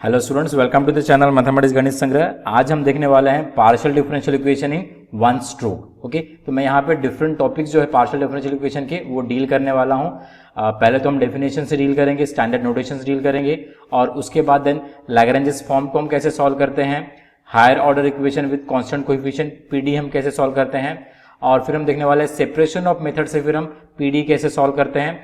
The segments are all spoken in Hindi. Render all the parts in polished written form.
Hello students, welcome to the channel mathematics Ganit Sangrah. आज हम देखने वाले हैं partial differential equation in one stroke. Okay, तो मैं यहाँ पे डिफरेंट टॉपिक्स जो है पार्शियल डिफरेंशियल इक्वेशन के वो डील करने वाला हूँ। पहले तो हम डेफिनेशन से डील करेंगे, स्टैंडर्ड नोटेशन से डील करेंगे और उसके बाद देन लैग्रेंजेस फॉर्म को हम कैसे सॉल्व करते हैं, higher order equation with constant coefficient PD हम कैसे सॉल्व करते हैं, और फिर हम देखने वाले हैं सेपरेशन ऑफ मेथड से फिर हम पीडी कैसे सॉल्व करते हैं।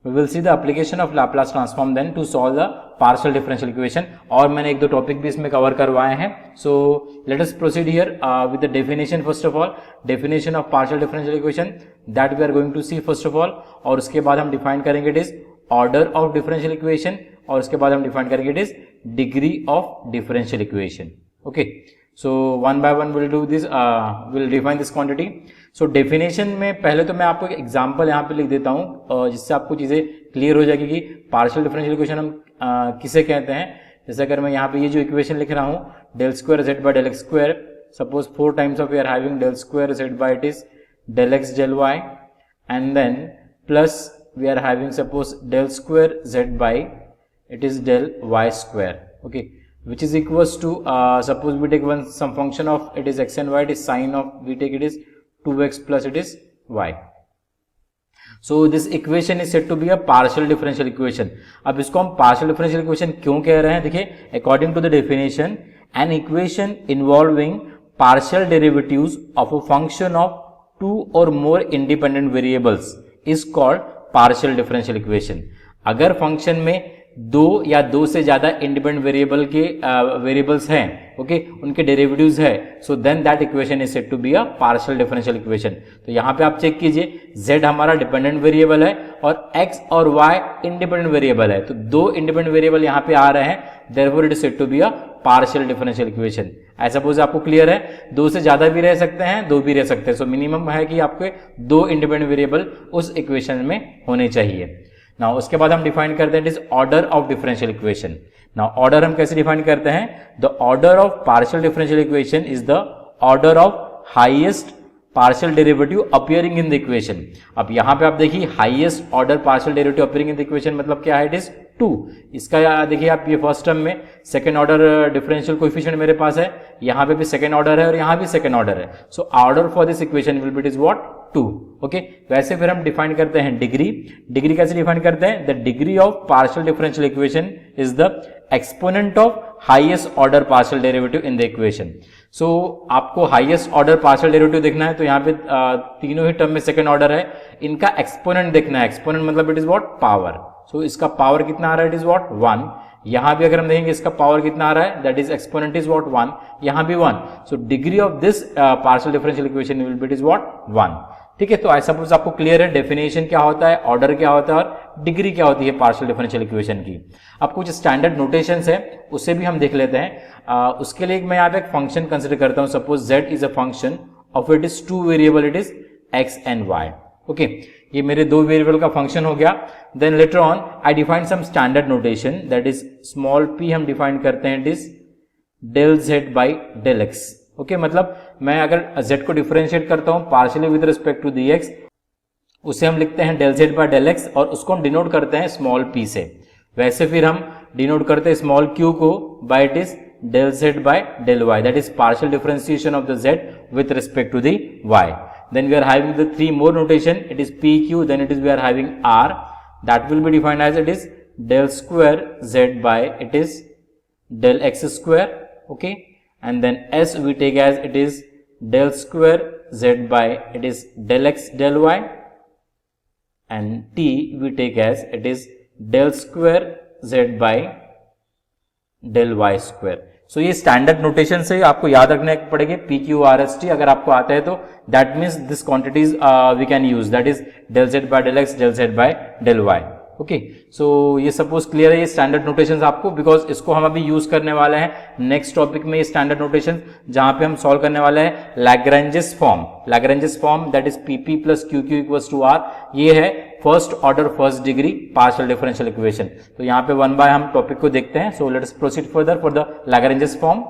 We will see the application of Laplace transform then to solve the partial differential equation। और मैंने एक दो टॉपिक भी इसमें कवर करवाए हैं। So let us proceed here with the definition first of all, definition of partial differential equation that we are going to see first of all। और उसके बाद हम define करेंगे it is order of differential equation और उसके बाद हम define करेंगे it is degree of differential equation। Okay, so one by one we'll do this, we'll define this quantity। So definition में पहले तो मैं आपको एक एग्जांपल यहाँ पे लिख देता हूँ जिससे आपको चीज़ें क्लियर हो जाएगी कि पार्शियल डिफरेंशियल इक्वेशन हम किसे कहते हैं। जैसे अगर मैं यहाँ पे ये जो इक्वेशन लिख रहा हूँ del square Z by del X square, suppose 4 times of we are having del square Z by it is del x del Y and then plus we are having suppose del square Z by it is del Y square. Okay, which is equals to suppose we take one some function of it is x and y, it is sine of we take it is 2x plus it is y। so this equation is said to be a partial differential equation। अब इसको हम partial differential equation क्यों कह रहे हैं, देखिए according to the definition an equation involving partial derivatives of a function of two or more independent variables is called partial differential equation। अगर फंक्शन में दो या दो से ज्यादा इंडिपेंडेंट वेरिएबल के वेरिएबल्स हैं, ओके, उनके डेरिवेटिव्स है, so then that equation is said to be a partial differential equation. तो यहां पे आप चेक कीजिए z हमारा डिपेंडेंट वेरिएबल है और x और y इंडिपेंडेंट वेरिएबल है, तो दो इंडिपेंडेंट वेरिएबल यहां पे आ रहे हैं, therefore it is said to be a partial differential equation. ऐसा सपोज आपको क्लियर है, दो से ज्यादा भी रह सकते हैं, दो भी रह सकते हैं, सो मिनिमम है कि आपके दो इंडिपेंडेंट वेरिएबल उस इक्वेशन में होने चाहिए। नाउ उसके बाद हम डिफाइन करते हैं it is order of differential equation. Now order हम कैसे डिफाइन करते हैं, the order of partial differential equation is the order of highest partial derivative appearing in the equation. अब यहां पे आप देखिए highest order partial derivative appearing in the equation मतलब क्या है, इट इज 2। इसका देखिए आप ये फर्स्ट टर्म में सेकंड ऑर्डर डिफरेंशियल कोएफिशिएंट मेरे पास है, यहां पे भी सेकंड ऑर्डर है और यहां भी सेकंड ऑर्डर है, so order for this equation will be it is what 2। Okay, वैसे फिर हम डिफाइन करते हैं डिग्री। डिग्री कैसे डिफाइन करते हैं, the degree of partial differential equation is the exponent of highest order partial derivative in the equation. So आपको हाईएस्ट ऑर्डर पार्शियल डेरिवेटिव देखना है तो यहाँ पे तीनों ही टर्म में सेकंड ऑर्डर है, इनका एक्सपोनेंट देखना है। एक्सपोनेंट मतलब इट इज व्हाट पावर, सो इसका पावर कितना आ रहा है, इट इज व्हाट 1। यहां भी अगर हम देखेंगे इसका पावर कितना आ रहा है, that is exponent is what 1, यहां भी 1, so degree of this partial differential equation will be it is what 1। ठीक है, तो आई सपोज आपको क्लियर है डेफिनेशन क्या होता है, ऑर्डर क्या होता है और डिग्री क्या होती है पार्शियल डिफरेंशियल इक्वेशन की। अब कुछ स्टैंडर्ड नोटेशंस है उसे भी हम देख लेते हैं। उसके लिए मैं यहाँ पे एक फंक्शन कंसिडर करता हूं, suppose z is a function of it is two variable, it is x and y। Okay, ये मेरे दो वेरिएबल का फंक्शन हो गया। Then later on I define some standard notation that is small p हम डिफाइन करते हैं, it is del z by del x। Okay, मतलब मैं अगर z को डिफरेंशिएट करता हूं partially with respect to dx, उसे हम लिखते हैं del z by del x और उसको हम डिनोट करते हैं स्मॉल p से। वैसे फिर हम डिनोट करते हैं स्मॉल q को by it is del z by del y, that is partial differentiation of the z with respect to the y। Then we are having the three more notation, it is pq, then it is we are having r, that will be defined as it is del square z by it is del x square, okay, and then s we take as it is del square z by it is del x del y, and t we take as it is del square z by del y square। So ये स्टैंडर्ड नोटेशन से आपको याद रखने पड़ेंगे p q r s t, अगर आपको आता है तो that means this quantities we can use, that is del Z by del x del Z by del Y. Okay, so ये सपोज क्लियर है ये स्टैंडर्ड नोटेशन आपको, बिकॉज इसको हम अभी यूज करने वाले हैं नेक्स्ट टॉपिक में, ये स्टैंडर्ड नोटेशन जहां पे हम सॉल्व करने वाले हैं Lagrange's form. Lagrange's form that is P P plus Q Q equals to R, ये है first order first degree partial differential equation. तो यहाँ पे वन बाय हम टॉपिक को देखते हैं। So let's proceed further for the Lagrange's form.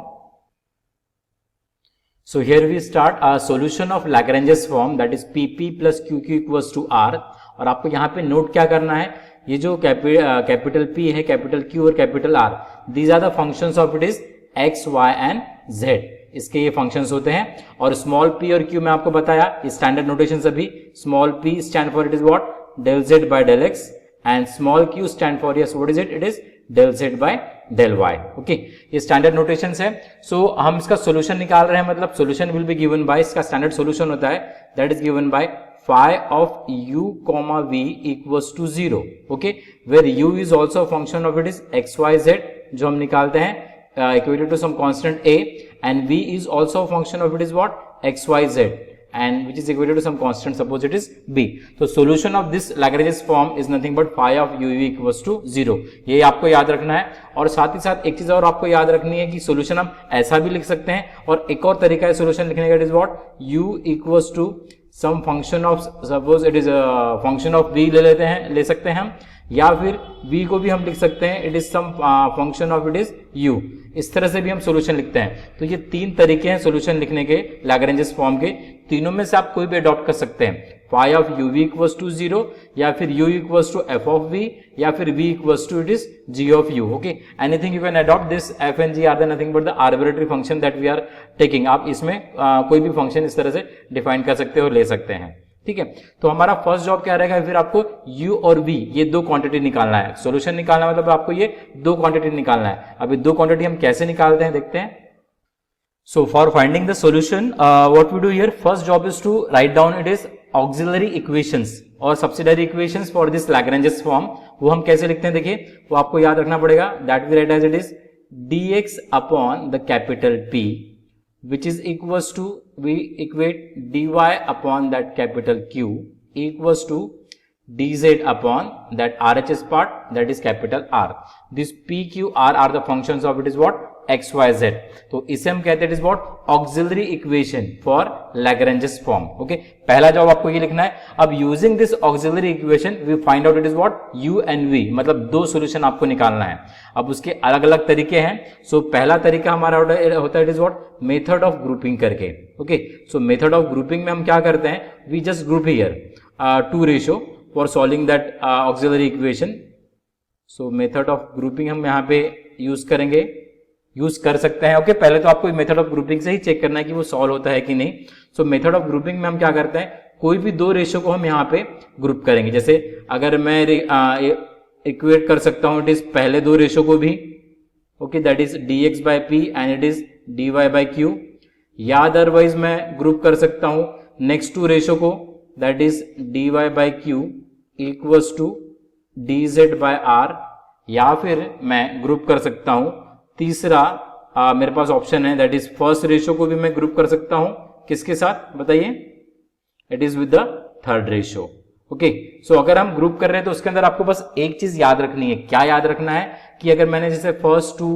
So here we start a solution of Lagrange's form that is P P plus Q Q equals to R. और आपको यहाँ पे नोट क्या करना है, ये जो कैपिटल P है, कैपिटल Q और capital R, these are the functions of it is X Y and Z, इसके ये फंक्शंस होते हैं। और स्मॉल पी और क्यू मैं आपको बताया स्टैंडर्ड नोटेशन सभी, small P stand for it is what, del Z by del X, and small Q stand for yes what is it is del Z by del Y. Okay, ये स्टैंडर्ड नोटेशंस है। सो हम इसका सोल्यूशन निकाल रहे हैं, मतलब solution will be given by, इसका स्टैंडर्ड सोल्यूशन होता है that is given by phi of u comma v equals to 0, okay, where u is also a function of it is x y z, जो हम निकालते हैं equated to some constant a, and v is also a function of it is what, x y z, and which is equated to some constant, suppose it is b. तो solution of this Lagrange's form is nothing but phi of u v equals to 0, ये आपको याद रखना है। और साथ ही साथ एक चीज और आपको याद रखनी है कि सोल्यूशन हम ऐसा भी लिख सकते हैं, और एक और तरीका है सोल्यूशन लिखने का, it is what, u equals to some function of, suppose it is function of v ले सकते हैं हम, या फिर v को भी हम लिख सकते हैं it is some function of it is u, इस तरह से भी हम सॉल्यूशन लिखते हैं। तो ये तीन तरीके हैं सॉल्यूशन लिखने के लैग्रेंजेस फॉर्म के, तीनों में से आप कोई भी अडॉप्ट कर सकते हैं, phi of u v equals to 0, या फिर u equals to f of v, या फिर v equals to it is g of u। Okay, anything you can adopt, this f and g are the nothing but the arbitrary function that we are taking. आप इसमें कोई भी फंक्शन इस तरह से डिफाइन कर सकते हो, ले सकते हैं, ठीक है। तो हमारा फर्स्ट जॉब क्या रहेगा, फिर आपको u और v ये दो क्वांटिटी निकालना है, सॉल्यूशन निकालना मतलब आपको ये दो क्वांटिटी निकालना है। अभी दो क्वांटिटी हम कैसे निकालते हैं देखते हैं। So for finding the solution, what we do here, first job is to write down it is auxiliary equations और subsidiary equations for this Lagrange's form। वो हम कैसे लिखते हैं देखिए, वो आपको याद रखना पड़ेगा, that we write as it is dx upon the capital P which is equals to, we equate dy upon that capital Q equals to dz upon that RHS part, that is capital R. This P, Q, R are the functions of it is what, x, y, z. तो इसे हम कहते हैं it is what, auxiliary equation for Lagrange's form. Okay, पहला जवाब आपको ये लिखना है। अब using this auxiliary equation we find out it is what, u and v, मतलब दो solution आपको निकालना है। अब उसके अलग अलग तरीके हैं। सो पहला तरीका हमारा होता है it is what, method of grouping करके। Okay, so method of grouping में हम क्या करते हैं, we just group here two ratio for solving that auxiliary equation. So method of grouping हम यहाँ पे यूज करेंगे, यूज कर सकते हैं। ओके, पहले तो आपको मेथड ऑफ ग्रुपिंग से ही चेक करना है कि वो सॉल्व होता है कि नहीं। सो मेथड ऑफ ग्रुपिंग में हम क्या करते हैं, कोई भी दो रेशियो को हम यहाँ पे ग्रुप करेंगे। जैसे अगर मैं इक्वेट कर सकता हूँ इट इज पहले दो रेशियो को भी, okay, that is dx by p and it is dy by q, या अदरवाइज मैं ग्रुप कर सकता हूँ नेक्स्ट टू रेशियो को, that is dy by q equals to dz by r, या फिर मैं ग्रुप कर सकता हूं तीसरा मेरे पास ऑप्शन है दैट इज फर्स्ट रेशियो को भी मैं ग्रुप कर सकता हूं, किसके साथ बताइए, it is with the third ratio. Okay, so अगर हम ग्रुप कर रहे हैं तो उसके अंदर आपको बस एक चीज याद रखनी है। क्या याद रखना है कि अगर मैंने जैसे फर्स्ट टू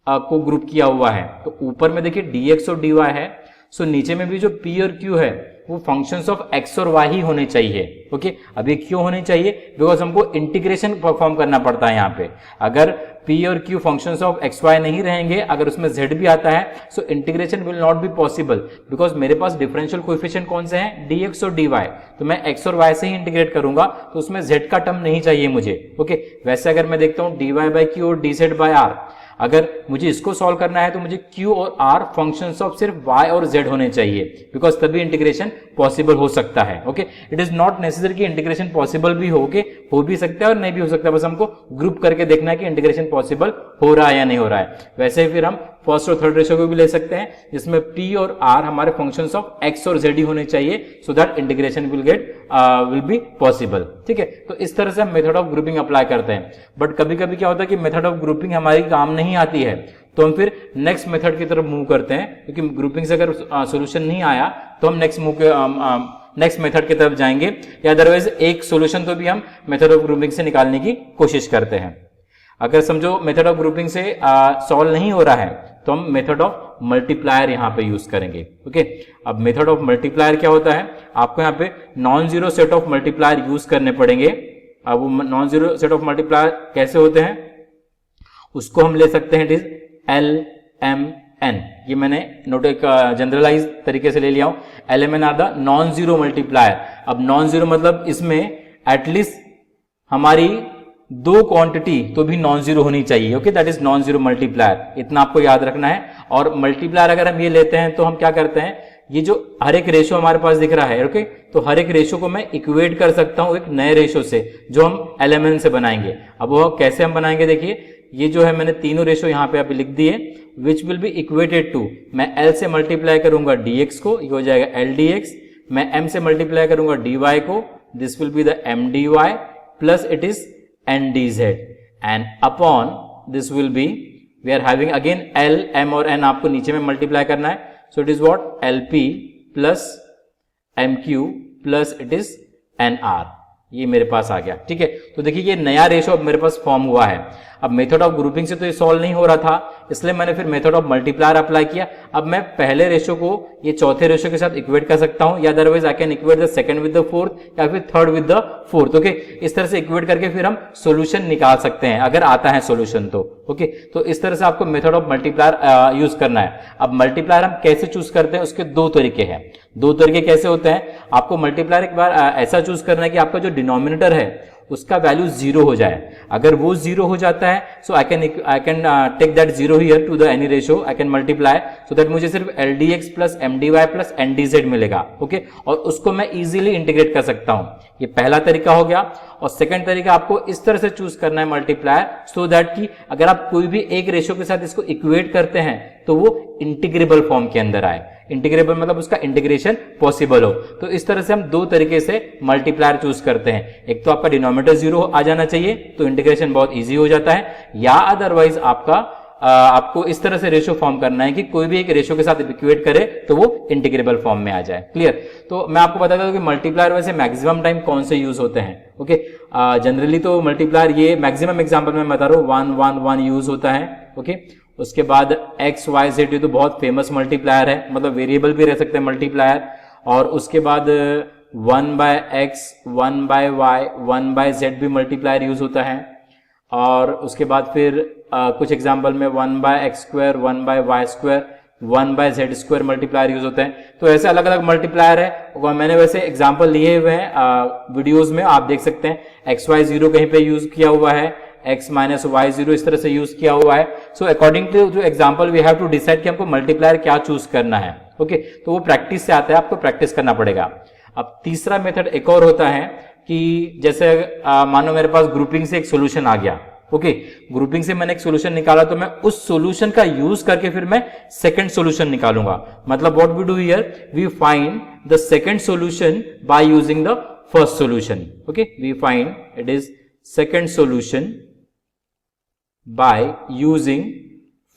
को ग्रुप किया हुआ है तो ऊपर में देखिए dx और dy है, सो नीचे में भी जो p और q है वो फंक्शंस ऑफ x और y ही होने चाहिए। ओके, अब ये क्यों होने चाहिए, बिकॉज हमको इंटीग्रेशन परफॉर्म करना पड़ता है यहाँ पे। अगर p और q functions of x y नहीं रहेंगे, अगर उसमें z भी आता है, so integration will not be possible, because मेरे पास डिफरेंशियल कोएफिशिएंट कौन से हैं, dx और dy, तो मैं x और y से ही इंटीग्रेट करूंगा, तो उसमें z का टर्म नहीं चाहिए मुझे। ओके, वैसे अगर मैं देखता हूं dy by q और dz by r, अगर मुझे इसको सॉल्व करना है तो मुझे q और r फंक्शंस ऑफ सिर्फ y और z होने चाहिए, बिकॉज तभी इंटीग्रेशन पॉसिबल हो सकता है। Okay, it is not necessary कि इंटीग्रेशन पॉसिबल भी हो भी सकता है और नहीं भी हो सकता है, बस हमको ग्रुप करके देखना है कि इंटीग्रेशन पॉसिबल हो रहा है या नहीं हो रहा है। वैसे ही फिर हम फर्स्ट और थर्ड रेशियो को भी ले सकते हैं, जिसमें p और r हमारे फंक्शंस ऑफ x और z ही होने चाहिए, so that integration will be possible. ठीक है, तो इस तरह से हम मेथड ऑफ ग्रुपिंग अप्लाई करते हैं। बट कभी कभी क्या होता है कि मेथड ऑफ ग्रुपिंग हमारी काम नहीं आती है, तो हम फिर नेक्स्ट मेथड की तरफ मूव करते हैं, क्योंकि ग्रुपिंग से अगर सोल्यूशन नहीं आया तो हम नेक्स्ट मेथड की तरफ जाएंगे, या अदरवाइज एक सोल्यूशन तो भी हम मेथड ऑफ ग्रुपिंग से निकालने की कोशिश करते हैं। अगर समझो मेथड ऑफ ग्रुपिंग से सॉल्व नहीं हो रहा है तो हम मेथड ऑफ मल्टीप्लायर यहां पे यूज करेंगे। ओके, अब मेथड ऑफ मल्टीप्लायर क्या होता है, आपको यहां पे non zero set of multiplier use करने पड़ेंगे। अब वो non zero set of multiplier कैसे होते हैं, उसको हम ले सकते हैं, इट इज LMN, ये मैंने नोट एक जनरलाइज तरीके से ले लिया हूं। LMN are the non zero multiplier. अब नॉन जीरो मतलब इसमें एटलीस्ट हमारी दो क्वांटिटी तो भी नॉन जीरो होनी चाहिए, okay, that is non zero multiplier, इतना आपको याद रखना है। और मल्टीप्लायर अगर हम ये लेते हैं तो हम क्या करते हैं, ये जो हर एक रेशो हमारे पास दिख रहा है, ओके, तो हर एक रेशो को मैं इक्वेट कर सकता हूं एक नए रेशो से जो हम एलिमेंट से बनाएंगे। अब वो कैसे हम बनाएंगे, देखिए ये जो है मैंने तीनों रेशो यहां पे अभी लिख दिए, which will be equated to, मैं एल से मल्टीप्लाई करूंगा dx को, ये हो जाएगा एल dx, मैं m से मल्टीप्लाई करूंगा dy को, this will be the m dy plus it is n dz and upon this will be, we are having again l m और n आपको नीचे में मल्टीप्लाई करना है, so it is what lp plus mq plus it is nr, ये मेरे पास आ गया, ठीक है। तो देखिए ये नया रेशो अब मेरे पास फॉर्म हुआ है। अब मेथड ऑफ ग्रुपिंग से तो ये सॉल्व नहीं हो रहा था, इसलिए मैंने फिर मेथड ऑफ मल्टीप्लायर अप्लाई किया। अब मैं पहले रेशो को ये चौथे रेशो के साथ इक्वेट कर सकता हूं, या otherwise I can equate the second with the fourth या फिर third with the fourth, okay. इस तरह से इक्वेट करके फिर हम सॉल्यूशन निकाल सकते हैं अगर आता है सॉल्यूशन तो, ओके। तो इस तरह से आपको मेथड ऑफ मल्टीप्लायर यूज करना है। अब मल्टीप्लायर हम कैसे चूज करते हैं, उसके दो तरीके हैं। दो तरीके कैसे होते हैं, आपको मल्टीप्लायर एक बार ऐसा चूज करना है कि आपका जो डिनोमिनेटर है उसका वैल्यू जीरो हो जाए। अगर वो जीरो हो जाता है, so I can take that zero here to the any ratio, I can multiply, so that मुझे सिर्फ l d x plus M d Y plus n d z मिलेगा, ओके। और उसको मैं इजीली इंटीग्रेट कर सकता हूं। ये पहला तरीका हो गया। और सेकंड तरीका आपको इस तरह से चूज करना है मल्टीप्लायर, सो दैट कि अगर आप कोई भी एक रेशो के साथ इसको इक्वेट करते हैं तो वो इंटीग्रेबल फॉर्म के अंदर आए। इंटीग्रेबल मतलब उसका इंटीग्रेशन पॉसिबल हो। तो इस तरह से हम दो तरीके से मल्टीप्लायर चूज करते हैं। एक तो आपका डिनोमिनेटर जीरो आ जाना चाहिए तो इंटीग्रेशन बहुत इजी हो जाता है, या अदरवाइज आपको इस तरह से रेशो फॉर्म करना है कि कोई भी एक रेशो के साथ इक्वेट करे तो वो इंटीग्रेबल फॉर्म में आ जाए। क्लियर। तो मैं आपको बताता हूं कि मल्टीप्लायर वैसे मैक्सिमम टाइम कौन से यूज होते हैं, ओके। जनरली तो मल्टीप्लायर ये मैक्सिमम एग्जांपल में बता रहा हूं 1 1 1 यूज होता है, ओके। उसके बाद एक्स वाई जेड, ये तो बहुत फेमस मल्टीप्लायर है, मतलब वेरिएबल भी रह सकते हैं मल्टीप्लायर। और उसके बाद 1 by X 1 by Y 1 by Z भी मल्टीप्लायर यूज होता है। और उसके बाद फिर कुछ एग्जाम्पल में 1 by X square 1 by Y square 1 by Z square multiplier use होते हैं। तो ऐसे अलग अलग मल्टीप्लायर है, मैंने वैसे एग्जाम्पल लिए हुए हैं वीडियोज में, आप देख सकते हैं। एक्स वाई जीरो कहीं पे यूज किया हुआ है, x माइनस वाई जीरो इस तरह से यूज किया हुआ है। सो अकॉर्डिंग टू जो example we have to decide कि हमको मल्टीप्लायर क्या चूज करना है, ओके। तो वो प्रैक्टिस से आता है, आपको प्रैक्टिस करना पड़ेगा। अब तीसरा मेथड एक और होता है कि जैसे मानो मेरे पास ग्रुपिंग से एक सोल्यूशन आ गया, ओके। ग्रुपिंग से मैंने एक सोल्यूशन निकाला तो मैं उस सोल्यूशन का यूज करके फिर मैं सेकंड सोल्यूशन निकालूंगा। मतलब what we do here, we find the second solution by using the first solution, okay. We find it is second solution by using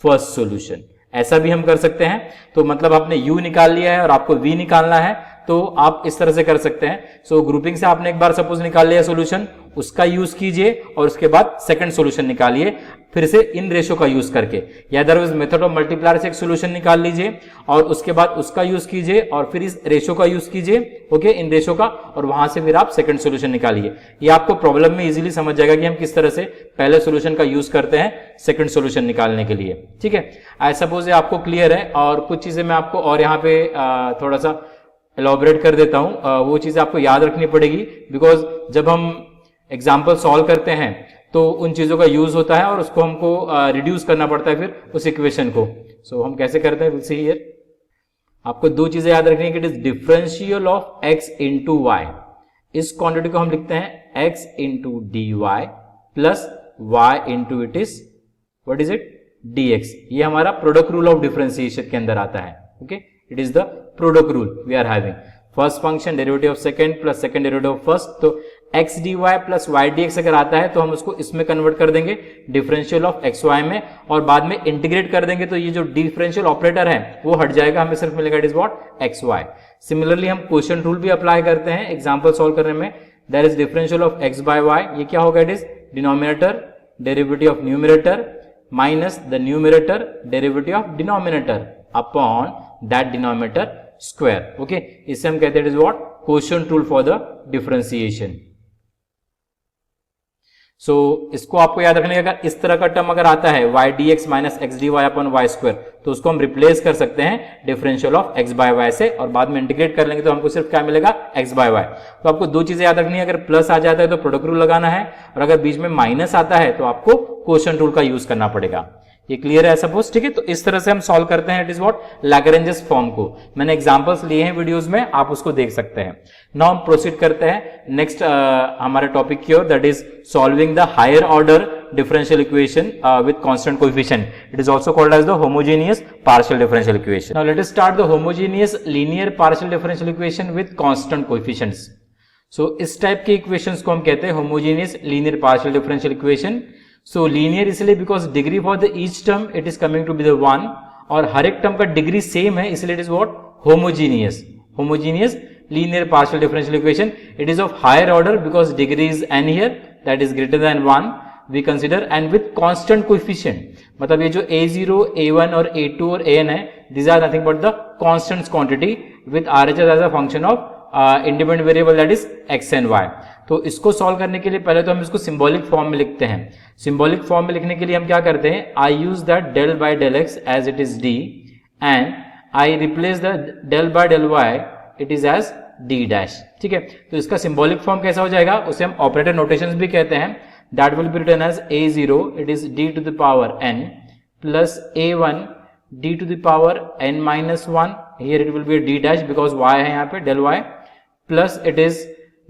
first solution, ऐसा भी हम कर सकते हैं। तो मतलब आपने u निकाल लिया है और आपको v निकालना है तो आप इस तरह से कर सकते हैं। सो ग्रुपिंग से आपने एक बार सपोज निकाल लिया सॉल्यूशन, उसका यूज कीजिए और उसके बाद सेकंड सॉल्यूशन निकालिए फिर से इन रेशो का यूज करके, या अदरवाइज मेथड ऑफ मल्टीप्लायर से एक सॉल्यूशन निकाल लीजिए और उसके बाद उसका यूज कीजिए और फिर इस रेशो का यूज कीजिए, ओके, इन रेशो का, और वहां से फिर आप सेकंड सॉल्यूशन निकालिए। ये आपको प्रॉब्लम में इजीली समझ जाएगा कि हम किस तरह से पहले सॉल्यूशन का यूज करते हैं सेकंड सॉल्यूशन निकालने के लिए, ठीक है। आई सपोज आपको क्लियर है। और कुछ चीजें मैं आपको और यहाँ पे थोड़ा सा एलॉबरेट कर देता हूं, वो चीजें आपको याद रखनी पड़ेगी, बिकॉज जब हम एग्जाम्पल सॉल्व करते हैं तो उन चीजों का यूज होता है और उसको हमको रिड्यूस करना पड़ता है फिर उस इक्वेशन को। सो हम कैसे करते हैं, विल सी हियर। आपको दो चीजें याद रखनी है कि it is differential of x into Y. इस क्वांटिटी को हम लिखते हैं x into D Y plus Y into it is what is it dx। ये हमारा प्रोडक्ट रूल ऑफ डिफरेंशिएशन के अंदर आता है, okay. It is the product rule we are having. First function derivative of second plus second derivative of first, तो x dy plus y dx अगर आता है तो हम उसको इसमें कन्वर्ट कर देंगे डिफरेंशियल ऑफ x y में, और बाद में इंटीग्रेट कर देंगे तो ये जो डिफरेंशियल ऑपरेटर है वो हट जाएगा, हमें सिर्फ मिलेगा it is what x y। Similarly हम क्वोशिएंट रूल भी अप्लाई करते हैं एग्जांपल सॉल्व करने में। That is differential of x by y, ये क्या होगा, it is denominator derivative of numerator minus the numerator derivative of denominator upon that denominator square, okay. इससे हम कहते हैं it is what quotient rule for the differentiation. So इसको आपको याद रखने का, इस तरह का टर्म अगर आता है y dx minus X D Y upon Y square, तो उसको हम रिप्लेस कर सकते हैं differential of x by y से, और बाद में इंटीग्रेट कर लेंगे तो हमको सिर्फ क्या मिलेगा, x बाय y। तो आपको दो चीजें याद रखनी है, अगर प्लस आ जाता है तो प्रोडक्ट रूल लगाना है, और अगर बीच में माइनस आता है तो आपको क्वोशिएंट रूल का यूज करना पड़ेगा। ये क्लियर है सपोज, ठीक है। तो इस तरह से हम सॉल्व करते हैं, it is what, Lagrange's form को। मैंने एग्जांपल्स लिए हैं वीडियोस में, आप उसको देख सकते हैं। नाउ हम प्रोसीड करते हैं नेक्स्ट हमारे टॉपिक की ओर, that is solving the higher order differential equation with constant coefficient. It is also called as the homogeneous partial differential equation. Now let us start the homogeneous linear partial differential equation with constant coefficients. So इस टाइप के इक्वेशंस को हम कहते हैं homogeneous linear partial differential equation. So linear इसलिए because degree for the each term it is coming to be the 1, और हर एक टर्म का डिग्री सेम है, इसलिए it is what, homogeneous. Homogeneous linear partial differential equation, it is of higher order because degree is n here, that is greater than 1 we consider, and with constant coefficient. मतलब ये जो a0, a1 और a2 और an है, these are nothing but the constant quantity with RHS as a function of independent variable that is x and y। तो इसको सॉल्व करने के लिए पहले तो हम इसको सिंबॉलिक फॉर्म में लिखते हैं। सिंबॉलिक फॉर्म में लिखने के लिए हम क्या करते हैं, I use that del by del x as it is d, and I replace the del by del y it is as d dash, ठीक है। तो इसका सिंबॉलिक फॉर्म कैसा हो जाएगा, उसे हम ऑपरेटर नोटेशंस भी कहते हैं। That will be written as a0 it is d to the power n plus a1 d to the power n minus 1, here it will be d dash because y है यहाँ पे del y, plus it is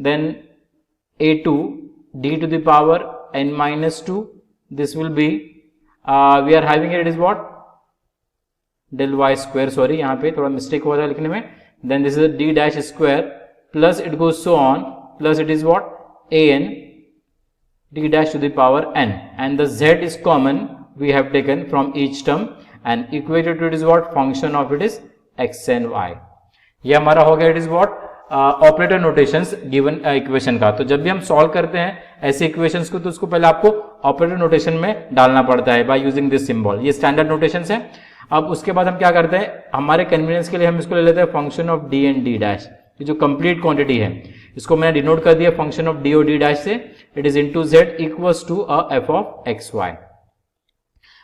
then a2 d to the power n minus 2, this will be we are having it is what, del y square, sorry यहाँ पे थोड़ा मिस्टेक हुआ था लिखने में, then this is a d dash square plus it goes so on plus it is what, an d dash to the power n, and the z is common we have taken from each term and equated to it is what, function of it is x and y। ये हमारा हो गया, it is what, operator notations given equation का। तो जब भी हम सॉल्व करते हैं ऐसे इक्वेशंस को, तो उसको पहले आपको ऑपरेटर नोटेशन में डालना पड़ता है बाय यूजिंग दिस सिंबल। ये स्टैंडर्ड नोटेशंस है। अब उसके बाद हम क्या करते हैं, हमारे कन्वीनियंस के लिए हम इसको ले लेते हैं function of D and D dash. ये जो कंप्लीट क्वांटिटी है इसको मैंने डिनोट कर दिया फंक्शन ऑफ डी और डी डैश से, it is into z equals to a f of xy।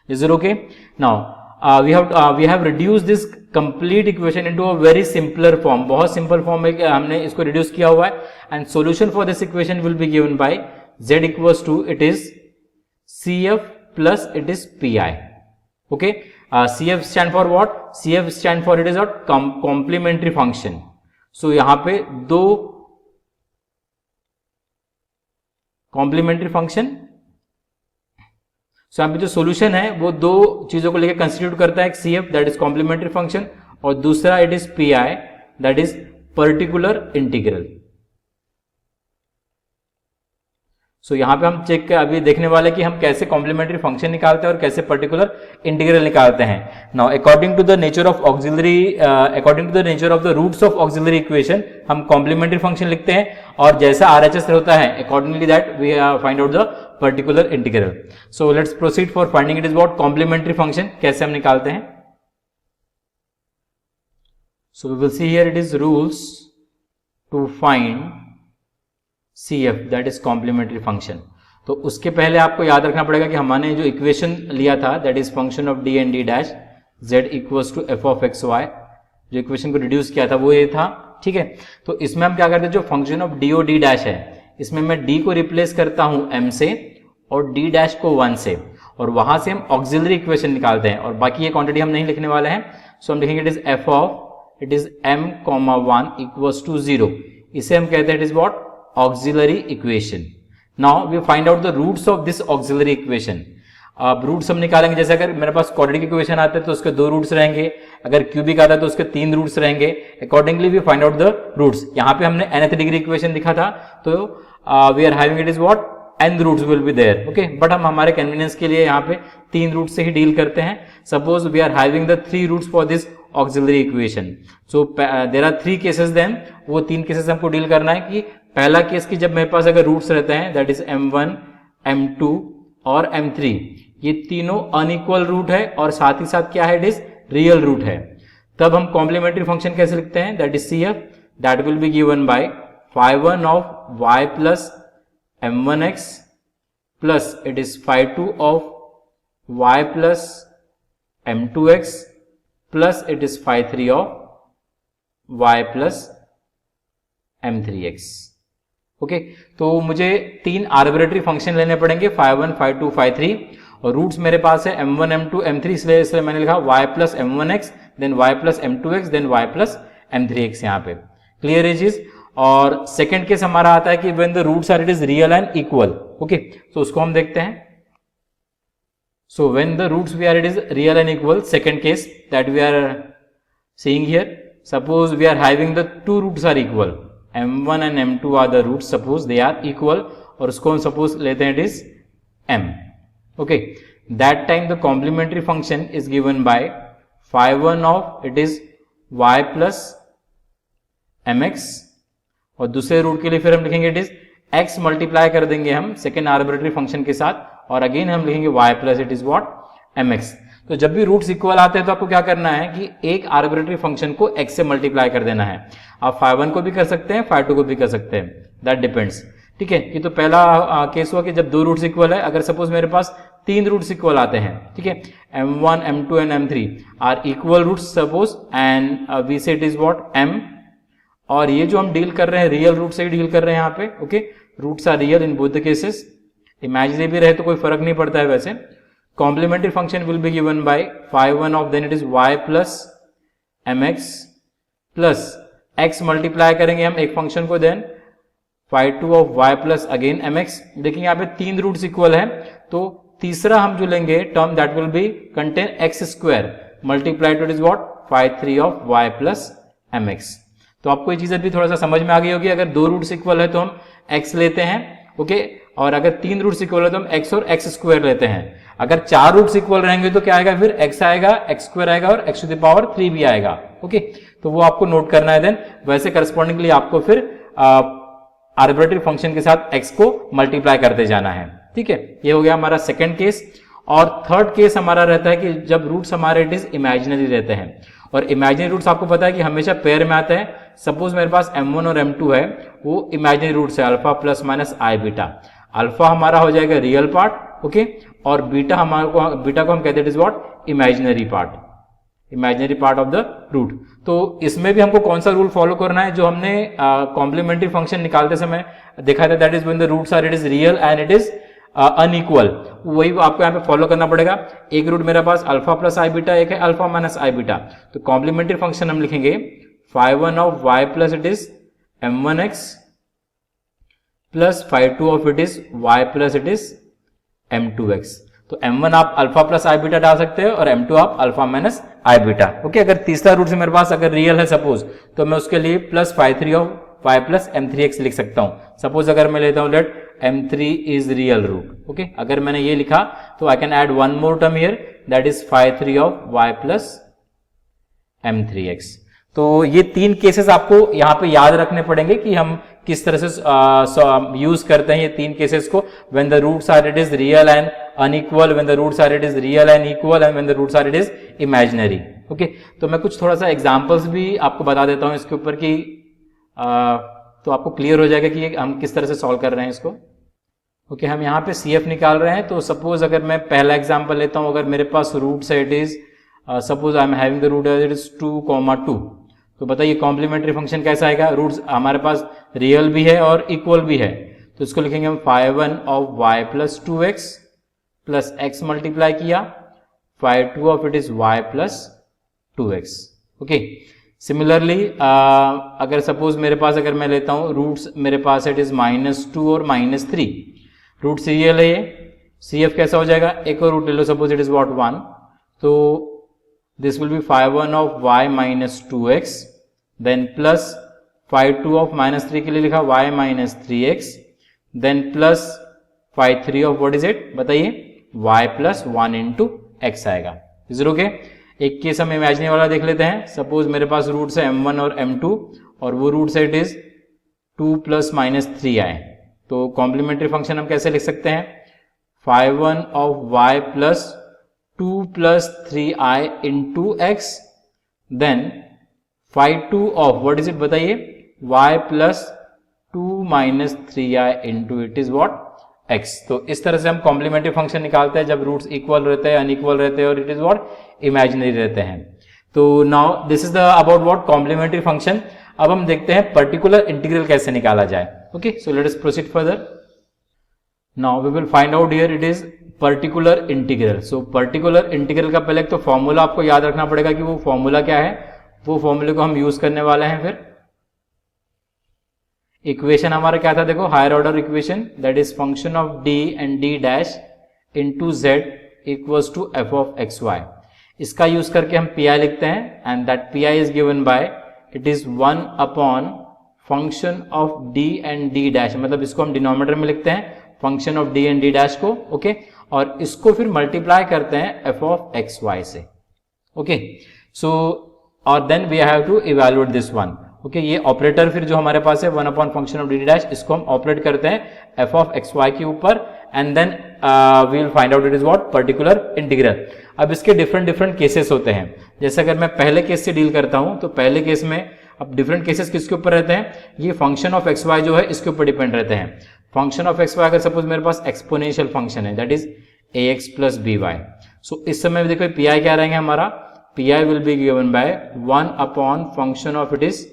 Is it okay? Now we have reduced this complete equation into a very simpler form। बहुत सिंपल फॉर्म में हमने इसको रिड्यूस किया हुआ है, and solution for this equation will be given by z equals to it is cf plus it is pi। Okay, cf stand for what, cf stand for it is a complementary function. So यहां पे दो कॉम्प्लीमेंट्री फंक्शन, यहाँ पे जो सॉल्यूशन है वो दो चीजों को लेकर कंस्टिट्यूट करता है, एक CF that is complementary function, और दूसरा it is PI that is particular integral. So यहां पे हम चेक अभी देखने वाले कि हम कैसे कॉम्प्लीमेंट्री फंक्शन निकालते हैं और कैसे पर्टिकुलर इंटीग्रल निकालते हैं। Now according to the nature of auxiliary, according to the nature of the roots of auxiliary equation हम कॉम्प्लीमेंट्री फंक्शन लिखते हैं, और जैसा RHS होता है accordingly that we find out the particular integral. So let's proceed for finding it is what, complementary function कैसे हम निकालते हैं। So we will see here it is rules to find CF that is complementary function. तो उसके पहले आपको याद रखना पड़ेगा कि हमने जो इक्वेशन लिया था that is function of d and d dash z equals to f of x y, जो इक्वेशन को रिड्यूस किया था वो ये था, ठीक है। तो इसमें हम क्या करते हैं, जो फंक्शन ऑफ d और d डैश है इसमें मैं d को रिप्लेस करता हूं m से और d डैश को 1 से, और वहां से हम ऑक्सिलरी इक्वेशन निकालते हैं, और बाकी ये क्वांटिटी हम नहीं लिखने वाले हैं। सो हम लिखेंगे it is f of it is m, 1 equals to 0। इसे हम कहते हैं it is what, auxiliary equation। now we find out the roots of this auxiliary equation। अब रूट्स हम निकालेंगे, जैसे अगर मेरे पास क्वाड्रेटिक इक्वेशन आता है तो उसके 2 रूट्स रहेंगे, अगर क्यूबिक आता है तो उसके 3 रूट्स रहेंगे। Accordingly we find out the roots. यहाँ पे हमने nth डिग्री इक्वेशन लिखा था, तो we are having it is what, n roots will be there, okay. But हम हमारे कन्वीनियंस के लिए यहाँ पे 3 रूट से ही डील करते हैं। Suppose we are having the 3 roots for this auxiliary equation. So there are 3 cases, then वो 3 केसेस हमको डील करना है कि पहला केस की जब मेरे पास अगर रूट्स रहते हैं दैट इज m1, m2 और m3, ये तीनों अनइक्वल रूट है और साथ ही साथ क्या है, इट इज रियल रूट है, तब हम कॉम्प्लीमेंट्री फंक्शन कैसे लिखते हैं, that is CF that will be given bye phi1 of y plus m1x plus it is phi 2 of y plus m2x plus it is phi 3 of y plus m3x. Okay, तो मुझे 3 आर्बिट्रेटरी फंक्शन लेने पड़ेंगे, phi 1, phi 2, phi 3, और रूट्स मेरे पास है m1, m2, m3, इसलिए मैंने लिखा y plus m1x, then y plus m2x, then y plus m3x. यहाँ पे क्लियर है चीज. और सेकेंड केस हमारा आता है कि when the roots are it is real and equal. Okay, तो उसको हम देखते हैं. So when the roots we are it is real and equal, second case that we are seeing here, suppose we are having the two roots are equal, m1 and m2 are the roots, suppose they are equal, और उसको हम सपोज लेते हैं it is m. okay, that time the complementary function is given by phi 1 of it is y plus mx, और दूसरे रूट के लिए फिर हम लिखेंगे it is x मल्टीप्लाई कर देंगे हम सेकेंड आर्बिट्रेटरी फंक्शन के साथ, और अगेन हम लिखेंगे y plus it is what mx. तो जब भी रूट्स इक्वल आते हैं तो आपको क्या करना है कि एक आर्बिट्रेटरी फंक्शन को x से मल्टीप्लाई कर देना है. आप phi 1 को भी कर सकते हैं, phi 2 को भी कर सकते हैं, दैट डिपेंड्स. ठीक है, ये तो पहला केस हुआ कि जब दो रूट्स इक्वल है. अगर सपोज मेरे पास 3 रूट्स इक्वल आते हैं, ठीक है, m1, m2 and m3 are equal roots suppose, and we say it is what m, और ये जो हम डील कर रहे हैं रियल रूट से ही डील कर रहे हैं यहाँ पे. Okay, roots are real in both the cases, imaginary भी रहे तो कोई फर्क नहीं पड़ता है वैसे. Complementary function will be given by phi 1 of then it is y plus mx plus x multiply करेंगे हम एक फंक्शन को, then phi 2 of y plus again mx. देखिए यहाँ पे 3 रूट्स इक्वल है, तो तीसरा हम जो लेंगे term that will be contain x square multiply two it is what phi 3 of y plus mx. तो आपको ये चीज अभी थोड़ा सा समझ में आ गई होगी. अगर 2 रूट्स इक्वल है तो हम x लेते हैं, ओके, और अगर 3 रूट्स इक्वल है तो हम x और x स्क्वायर लेते हैं. अगर 4 रूट्स इक्वल रहेंगे तो क्या आएगा, फिर x आएगा, x स्क्वायर आएगा और x टू द पावर 3 भी आएगा. ओके, तो वो आपको नोट करना है. देन वैसे करस्पॉन्डिंगली आपको फिर आर्बिट्रेटरी फंक्शन के साथ x को मल्टीप्लाई करते जाना है. ठीक है, ये हो गया हमारा सेकंड केस. और थर्ड केस हमारा रहता है कि जब रूट्स हमारे इट इज इमेजिनरी रहते हैं, और इमेजिनरी रूट्स आपको पता है कि हमेशा पेयर में आते हैं. सपोज मेरे पास m1 और m2 है, वो इमेजिनरी रूट्स है alpha plus minus i beta. Alpha हमारा हो जाएगा रियल पार्ट, ओके, और बीटा बीटा को हम कहते हैं it is what imaginary part, imaginary part of the root. तो इसमें भी हमको कौन सा रूल फॉलो करना है जो हमने कॉम्प्लीमेंट्री फंक्शन निकालते समय देखा था, that is when the roots are it is real and it is unequal. वही आपको यहाँ पे फॉलो करना पड़ेगा. एक रूट मेरे पास अल्फा प्लस आई बीटा, एक है अल्फा माइनस आई बीटा. तो कॉम्प्लीमेंट्री फंक्शन हम लिखेंगे phi 1 of y plus it is m1x plus phi 2 of it is y plus it is m2x. तो m1 आप अल्फा प्लस आई बीटा डाल सकते हैं और m2 आप alpha minus i beta. Okay, अगर तीसरा रूट से मेरे पास अगर रियल है सपोज, तो मैं उसके लिए plus phi 3 of y plus m3x लिख सकता हूं. सपोज अगर मैं लेता हूं let m3 is real root. Okay, अगर मैंने ये लिखा तो I can add one more term here that is phi 3 of y plus m3x. तो ये 3 केसेस आपको यहाँ पे याद रखने पड़ेंगे कि हम किस तरह से यूज करते हैं ये 3 केसेस को. When the roots are it is real and unequal, when the roots are it is real and equal, and when the roots are it is imaginary. Okay, तो मैं कुछ थोड़ा सा एग्जांपल्स भी आपको बता देता हूं इसके ऊपर कि तो आपको क्लियर हो जाएगा कि हम किस तरह से सॉल्व कर रहे हैं इसको. ओके, हम यहाँ पे CF निकाल रहे हैं. तो सपोज अगर मैं पहला एग्जांपल लेता हूं, अगर मेरे पास रूट्स है it is suppose I am having the root it is 2,2. तो बताइए कॉम्प्लीमेंट्री फंक्शन कैसा आएगा. रूट्स हमारे पास रियल भी है और इक्वल भी है, तो इसको लिखेंगे हम phi 1 of y plus 2x plus x multiply किया, phi 2 of it is y plus 2x. Okay, similarly अगर सपोज मेरे पास अगर मैं लेता हूं रूट्स मेरे पास इट इज -2 और -3. रूट रियल है ये. CF कैसा हो जाएगा, एक और रूट ले लो, सपोज इट इज व्हाट 1. तो this will be phi 1 of y minus 2x, then plus phi 2 of minus 3 के लिए लिखा y minus 3x, then plus phi 3 of what is it बताइए y plus 1 into x आएगा. Is it okay. एक केस हम इमेजिनरी वाला देख लेते हैं. सपोज मेरे पास रूट्स है m1 और m2, और वो रूट्स है इट इज 2 प्लस माइनस 3 आए. तो कॉम्प्लीमेंट्री फंक्शन हम कैसे लिख सकते हैं, phi 1 of y plus 2 plus 3i into x, then phi 2 of what is it बताइए y plus 2 minus 3i into it is what x. तो इस तरह से हम कॉम्प्लीमेंट्री फंक्शन निकालते हैं जब रूट्स इक्वल रहते हैं, अनइक्वल रहते हैं और इट इज व्हाट इमेजिनरी रहते हैं। तो now this is the about what complementary function. अब हम देखते हैं पर्टिकुलर इंटीग्रल कैसे निकाला जाए। Okay, so let us proceed further. Now we will find out here it is particular integral. So particular integral का पहले तो फॉर्मूला आपको याद रखना पड़ेगा कि वो फॉर्मूला क्या है, वो फॉर्मूले को हम यूज करने वाले हैं। फिर इक्वेशन हमारा क्या था, देखो higher order equation, that is function of D and D dash into Z equals to F of x Y. इसका यूज करके हम पी आई लिखते हैं and that P I is given by it is 1 upon function of D and D dash, मतलब इसको हम डिनोमिनेटर में लिखते हैं function of D and D dash को। ओके, और इसको फिर मल्टीप्लाई करते हैं एफ ऑफ एक्स वाई से। ओके, सो और then we have to evaluate this one. Okay, ये ऑपरेटर फिर जो हमारे पास है 1 upon function of D D dash, इसको हम ऑपरेट करते हैं एफ ऑफ एक्स वाई के ऊपर and then we will find out it is what particular integral. अब इसके डिफरेंट डिफरेंट केसेस होते हैं। जैसे अगर मैं पहले केस से डील करता हूं तो पहले केस में अब डिफरेंट केसेस किसके ऊपर रहते हैं, ये फंक्शन ऑफ एक्स वाई जो है इसके ऊपर डिपेंड रहते हैं। फंक्शन ऑफ एक्स वाई अगर सपोज मेरे पास एक्सपोनेंशियल फंक्शन है that is A x plus B y, so इस समय देखो पी आई क्या रहेंगे हमारा, P I will be given by 1 upon function of it is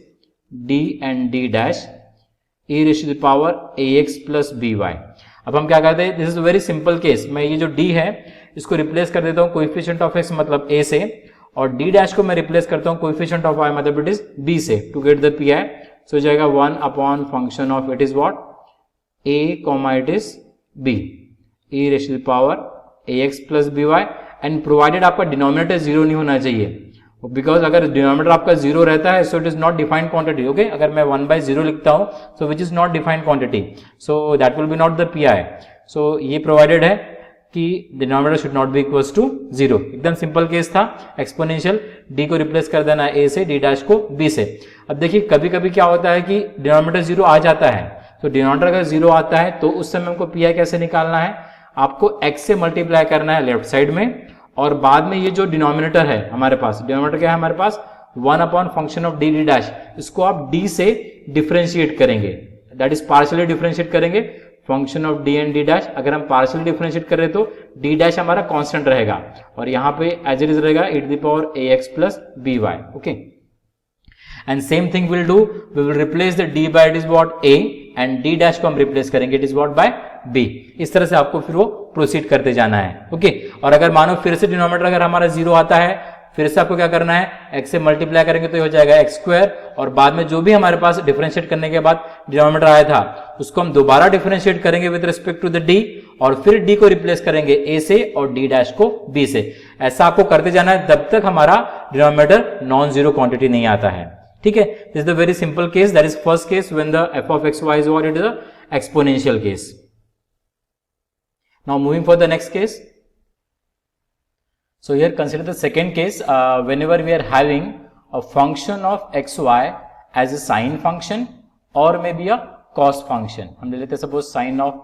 d and d dash e raised to the power ax plus by। अब हम क्या करते हैं, this is very simple case, मैं ये जो d है इसको रिप्लेस कर देता हूं कोएफिशिएंट ऑफ x मतलब a से, और d डैश को मैं रिप्लेस करता हूं कोएफिशिएंट ऑफ y मतलब इट इज b से टू गेट द pi। सो हो जाएगा 1 upon function of it is what a comma it is b e raised to the power ax plus by and provided आपका डिनोमिनेटर जीरो नहीं होना चाहिए, बिकॉज अगर डिनोमिनेटर आपका जीरो रहता है so it is not defined quantity. Okay, अगर मैं 1/0 लिखता हूं so which is not defined quantity, so that will be not the P I. So ये प्रोवाइडेड है कि denominator should not be equals to zero. एकदम सिंपल केस था, एक्सपोनेंशियल डी को रिप्लेस कर देना ए से, डी डैश को बी से। अब देखिए कभी कभी क्या होता है कि डिनोमिनेटर जीरो आ जाता है, तो डिनोमिनेटर अगर जीरो आता है तो उस समय हमको पी आई कैसे निकालना है, आपको एक्स से मल्टीप्लाई करना है लेफ्ट साइड में, और बाद में ये जो डिनोमिनेटर है हमारे पास, डिनोमिनेटर क्या है हमारे पास 1 upon function of D D dash, इसको आप डी से डिफरेंशिएट करेंगे, दैट इज पार्शियली डिफरेंशिएट करेंगे function of D and D dash. अगर हम पार्शियली डिफरेंशिएट कर रहे तो डी डैश हमारा कांस्टेंट रहेगा और यहाँ पे एज इट इज रहेगा e to the power ax plus by। Okay, and same thing will do, we will replace the d by it is what a and d dash को हम रिप्लेस करेंगे it is what by b। इस तरह से आपको फिर वो प्रोसीड करते जाना है। ओके, और अगर मानो फिर से डिनोमिनेटर अगर हमारा जीरो आता है, फिर से आपको क्या करना है, x से मल्टीप्लाई करेंगे तो ये हो जाएगा x स्क्वायर, और बाद में जो भी हमारे पास डिफरेंशिएट करने के बाद डिनोमिनेटर आया था उसको हम दोबारा डिफरेंशिएट करेंगे with respect to the d, और फिर d को रिप्लेस करेंगे a से और d डैश को b से। ऐसा आपको करते जाना है जब तक हमारा डिनोमिनेटर नॉन जीरो क्वांटिटी नहीं आता है। ठीक है, this is the very simple case, that is first case when the f of x y is what, it is a exponential case. Now moving for the next case. So here consider the second case, whenever we are having a function of xy as a sine function or maybe a cos function. हम ले लेते हैं suppose sin of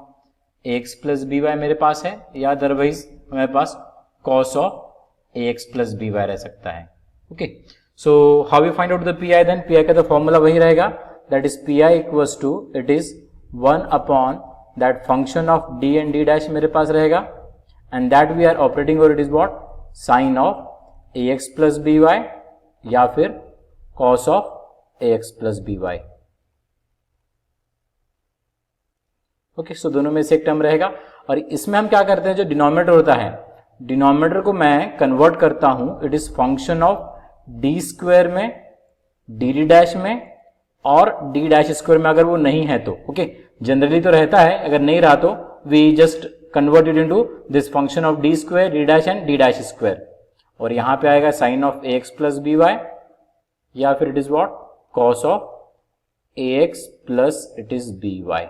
ax plus by मेरे पास है, या अदरवाइज हमारे पास cos of ax plus by रह सकता है। Okay, so how we find out the P I, then P I का तो फॉर्मूला वही रहेगा, that is P I equals to it is 1 upon that function of D and D dash मेरे पास रहेगा and that we are operating और it is what sine of A x plus B Y या फिर cos of A x plus B Y. Okay, so दोनों में से एक टर्म रहेगा, और इसमें हम क्या करते हैं, जो डिनोमिनेटर होता है डिनोमिनेटर को मैं कन्वर्ट करता हूं it is function of D square में, डी डी डैश में और डी डैश स्क्वायर में अगर वो नहीं है तो। ओके, जनरली तो रहता है, अगर नहीं रहा तो we just convert it into this function of D square D dash and D dash square, और यहां पे आएगा sine of A x plus B Y या फिर it is what cos of A x plus it is B Y.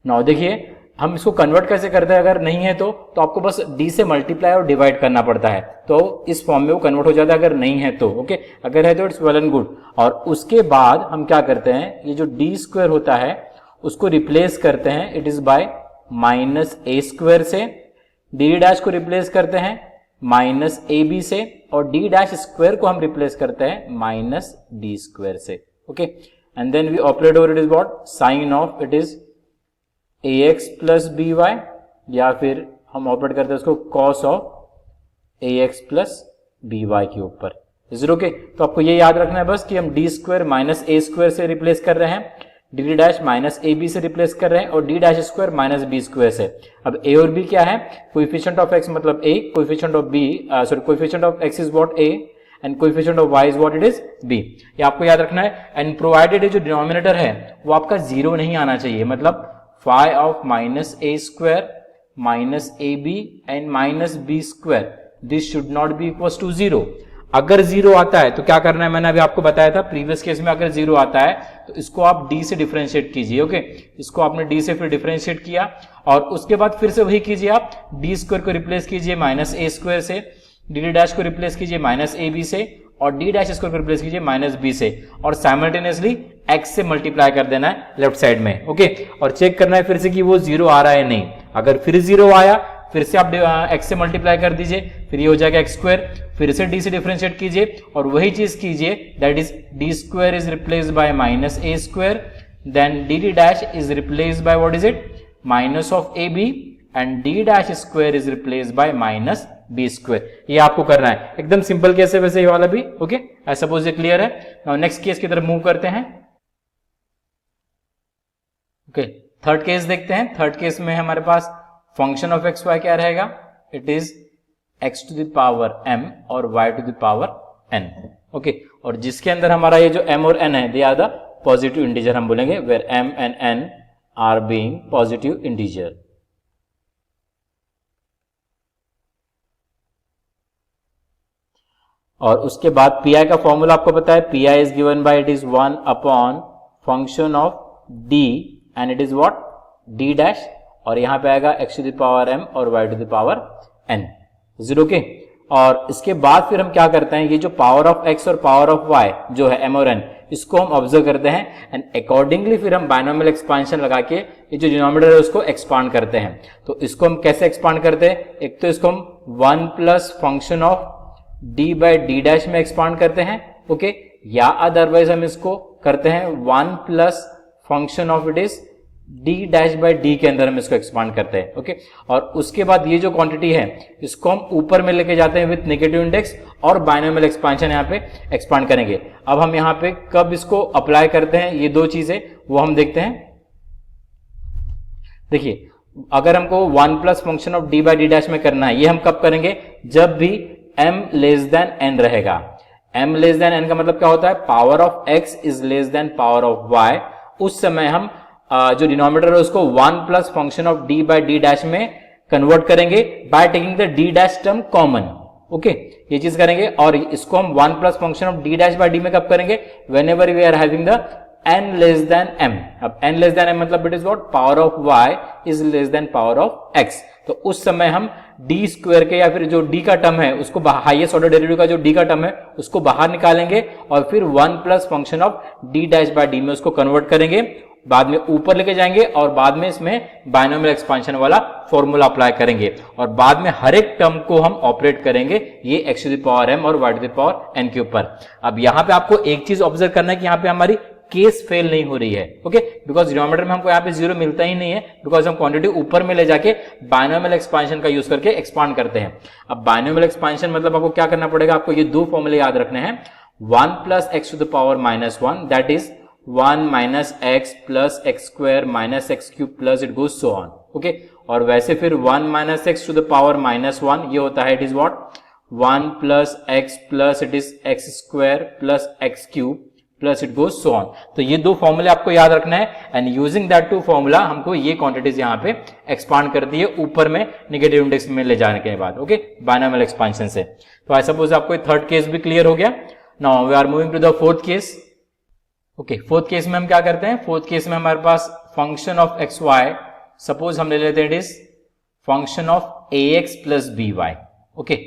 Now देखिए हम इसको कन्वर्ट कैसे करते हैं, अगर नहीं है तो आपको बस d से मल्टीप्लाई और डिवाइड करना पड़ता है, तो इस फॉर्म में वो कन्वर्ट हो जाता है अगर नहीं है तो। ओके, अगर है तो इट्स वेल एंड गुड। और उसके बाद हम क्या करते हैं, ये जो डी स्क्वायर होता है उसको रिप्लेस करते हैं it is by minus A square से, डी डैश को रिप्लेस करते हैं माइनस ए बी से, और डी डैश स्क्वायर को हम रिप्लेस करते हैं माइनस डी स्क्वायर से। Okay, and then we operate over it is what sine of it is A x plus B Y, या फिर हम ऑपरेट करते हैं उसको cos of A x plus B Y के ऊपर। Is it okay? तो आपको ये याद रखना है बस कि हम D square minus A square से रिप्लेस कर रहे हैं, D dash minus A B से रिप्लेस कर रहे हैं, और D dash square minus B square से। अब ए और बी क्या है? कोएफिशिएंट ऑफ एक्स मतलब a, coefficient of b sorry coefficient of x is what a and coefficient of y is what it is b. ये आपको याद रखना है। एंड प्रोवाइडेड ये जो डिनोमिनेटर है वो आपका जीरो नहीं आना चाहिए, मतलब phi of minus A square minus A B and minus B square, this should not be equal to zero. अगर जीरो आता है तो क्या करना है, मैंने अभी आपको बताया था प्रीवियस केस में, अगर जीरो आता है तो इसको आप डी से डिफरेंशिएट कीजिए। ओके, इसको आपने डी से फिर डिफरेंशिएट किया और उसके बाद फिर से वही कीजिए, आप डी स्क्वायर को रिप्लेस कीजिए माइनस ए स्क्वायर से, डी डैश को रिप्लेस कीजिए माइनस ए बी से, और डी डैश स्क्वायर को रिप्लेस कीजिए माइनस बी से, और साइमल्टेनियसली एक्स से मल्टीप्लाई कर देना है लेफ्ट साइड में। ओके, और चेक करना है फिर से कि वो जीरो आ रहा है नहीं। अगर फिर जीरो आया फिर से आप एक्स से मल्टीप्लाई कर दीजिए, फिर ये हो जाएगा एक्स स्क्वायर, फिर से डी से डिफरेंशिएट कीजिए और वही चीज कीजिए, that is D square is replaced by minus A square, then D D dash is replaced by what is it, minus of A B, and D dash square is replaced by minus B square. ये आपको करना है, एकदम सिंपल केस है वैसे ये वाला भी। ओके, आई सपोज ये क्लियर है। नाउ नेक्स्ट केस की तरफ मूव करते हैं। ओके, थर्ड केस देखते हैं। थर्ड केस में हमारे पास फंक्शन ऑफ एक्स वाई क्या रहेगा, it is X to the power m और y to the power n। Okay, और जिसके अंदर हमारा ये जो m और n है they are the positive integer, हम बोलेंगे where m and n are being positive integer. और उसके बाद पी आई का फॉर्मूला आपको पता है, P I is given by it is 1 upon function of d and it is what, d dash, और यहां पे आएगा x to the power m और y to the power n। Zero के, और इसके बाद फिर हम क्या करते हैं, ये जो पावर ऑफ x और पावर ऑफ y जो है m और n, इसको हम ऑब्जर्व करते हैं एंड अकॉर्डिंगली फिर हम बायनोमियल एक्सपांशन लगा के ये जो डिनोमिनेटर है उसको एक्सपांड करते हैं। तो इसको हम कैसे एक्सपांड करते हैं, एक तो इसको हम 1 plus function of d by D dash में एक्सपांड करते हैं। ओके, या अदरवाइज हम इसको करते हैं 1 plus function of it is d dash by D के अंदर हम इसको एक्सपांड करते हैं। ओके, और उसके बाद ये जो क्वांटिटी है इसको हम ऊपर में लेके जाते हैं विथ नेगेटिव इंडेक्स और बायनोमियल एक्सपांशन यहाँ पे एक्सपांड करेंगे। अब हम यहाँ पे कब इसको अप्लाई करते हैं, ये दो चीजें वो हम देखते हैं। देखिए, अगर हमको 1 plus function of d by D dash में करना है, ये हम कब करेंगे, जब भी m लेस देन n रहेगा। m लेस देन n का मतलब क्या होता है, power of x is less than power of y। उस समय हम जो डिनोमिनेटर है उसको 1 plus function of d by D dash में कन्वर्ट करेंगे by taking the d dash term common. Okay, ये चीज करेंगे, और इसको हम 1 plus function of d dash by D में कब करेंगे, when ever we are having the n less than m। अब n लेस देन m मतलब it is what, power of y is less than power of x। तो उस समय हम d स्क्वायर के या फिर जो d का टर्म है उसको, हाईएस्ट ऑर्डर डेरिवेटिव का जो d का टर्म है उसको बाहर निकालेंगे और फिर 1 plus function of d dash by D में उसको कन्वर्ट करेंगे, बाद में ऊपर लेके जाएंगे और बाद में इसमें बायनोमियल एक्सपांशन वाला फॉर्मूला अप्लाई करेंगे और बाद में हर एक टर्म को हम ऑपरेट करेंगे ये x to the power m और y to the power n के ऊपर। अब यहाँ पे आपको एक चीज ऑब्जर्व करना है कि यहाँ पे हमारी केस फेल नहीं हो रही है। ओके, बिकॉज डिनोमिनेटर में हमको यहाँ पे जीरो मिलता ही नहीं है, बिकॉज हम क्वांटिटी ऊपर में ले जाके बायनोमियल एक्सपांशन का यूज करके एक्सपांड करते हैं। अब बायनोमियल एक्सपांशन मतलब आपको क्या करना पड़ेगा, आपको ये दो फॉर्मूले याद रखने हैं, 1 plus X to the power minus 1 that is 1 minus X plus X square minus X cube plus it goes so on. Okay, और वैसे फिर 1 minus X to the power minus 1 ये होता है, it is what, 1 plus X plus it is X square plus X cube plus it goes so on. तो ये दो फॉर्मूले आपको याद रखना है and using that to formula हमको ये क्वांटिटीज यहाँ पे एक्सपांड करती है ऊपर में नेगेटिव इंडेक्स में ले जाने के बाद। ओके, बायनोमियल एक्सपांशन से। तो आई सपोज आपको थर्ड केस भी क्लियर हो गया। Now we are moving to the fourth case. Okay, fourth case में हम क्या करते हैं, फोर्थ केस में हमारे पास function of x y, suppose हम ले लेते हैं it is function of A x plus B Y. Okay,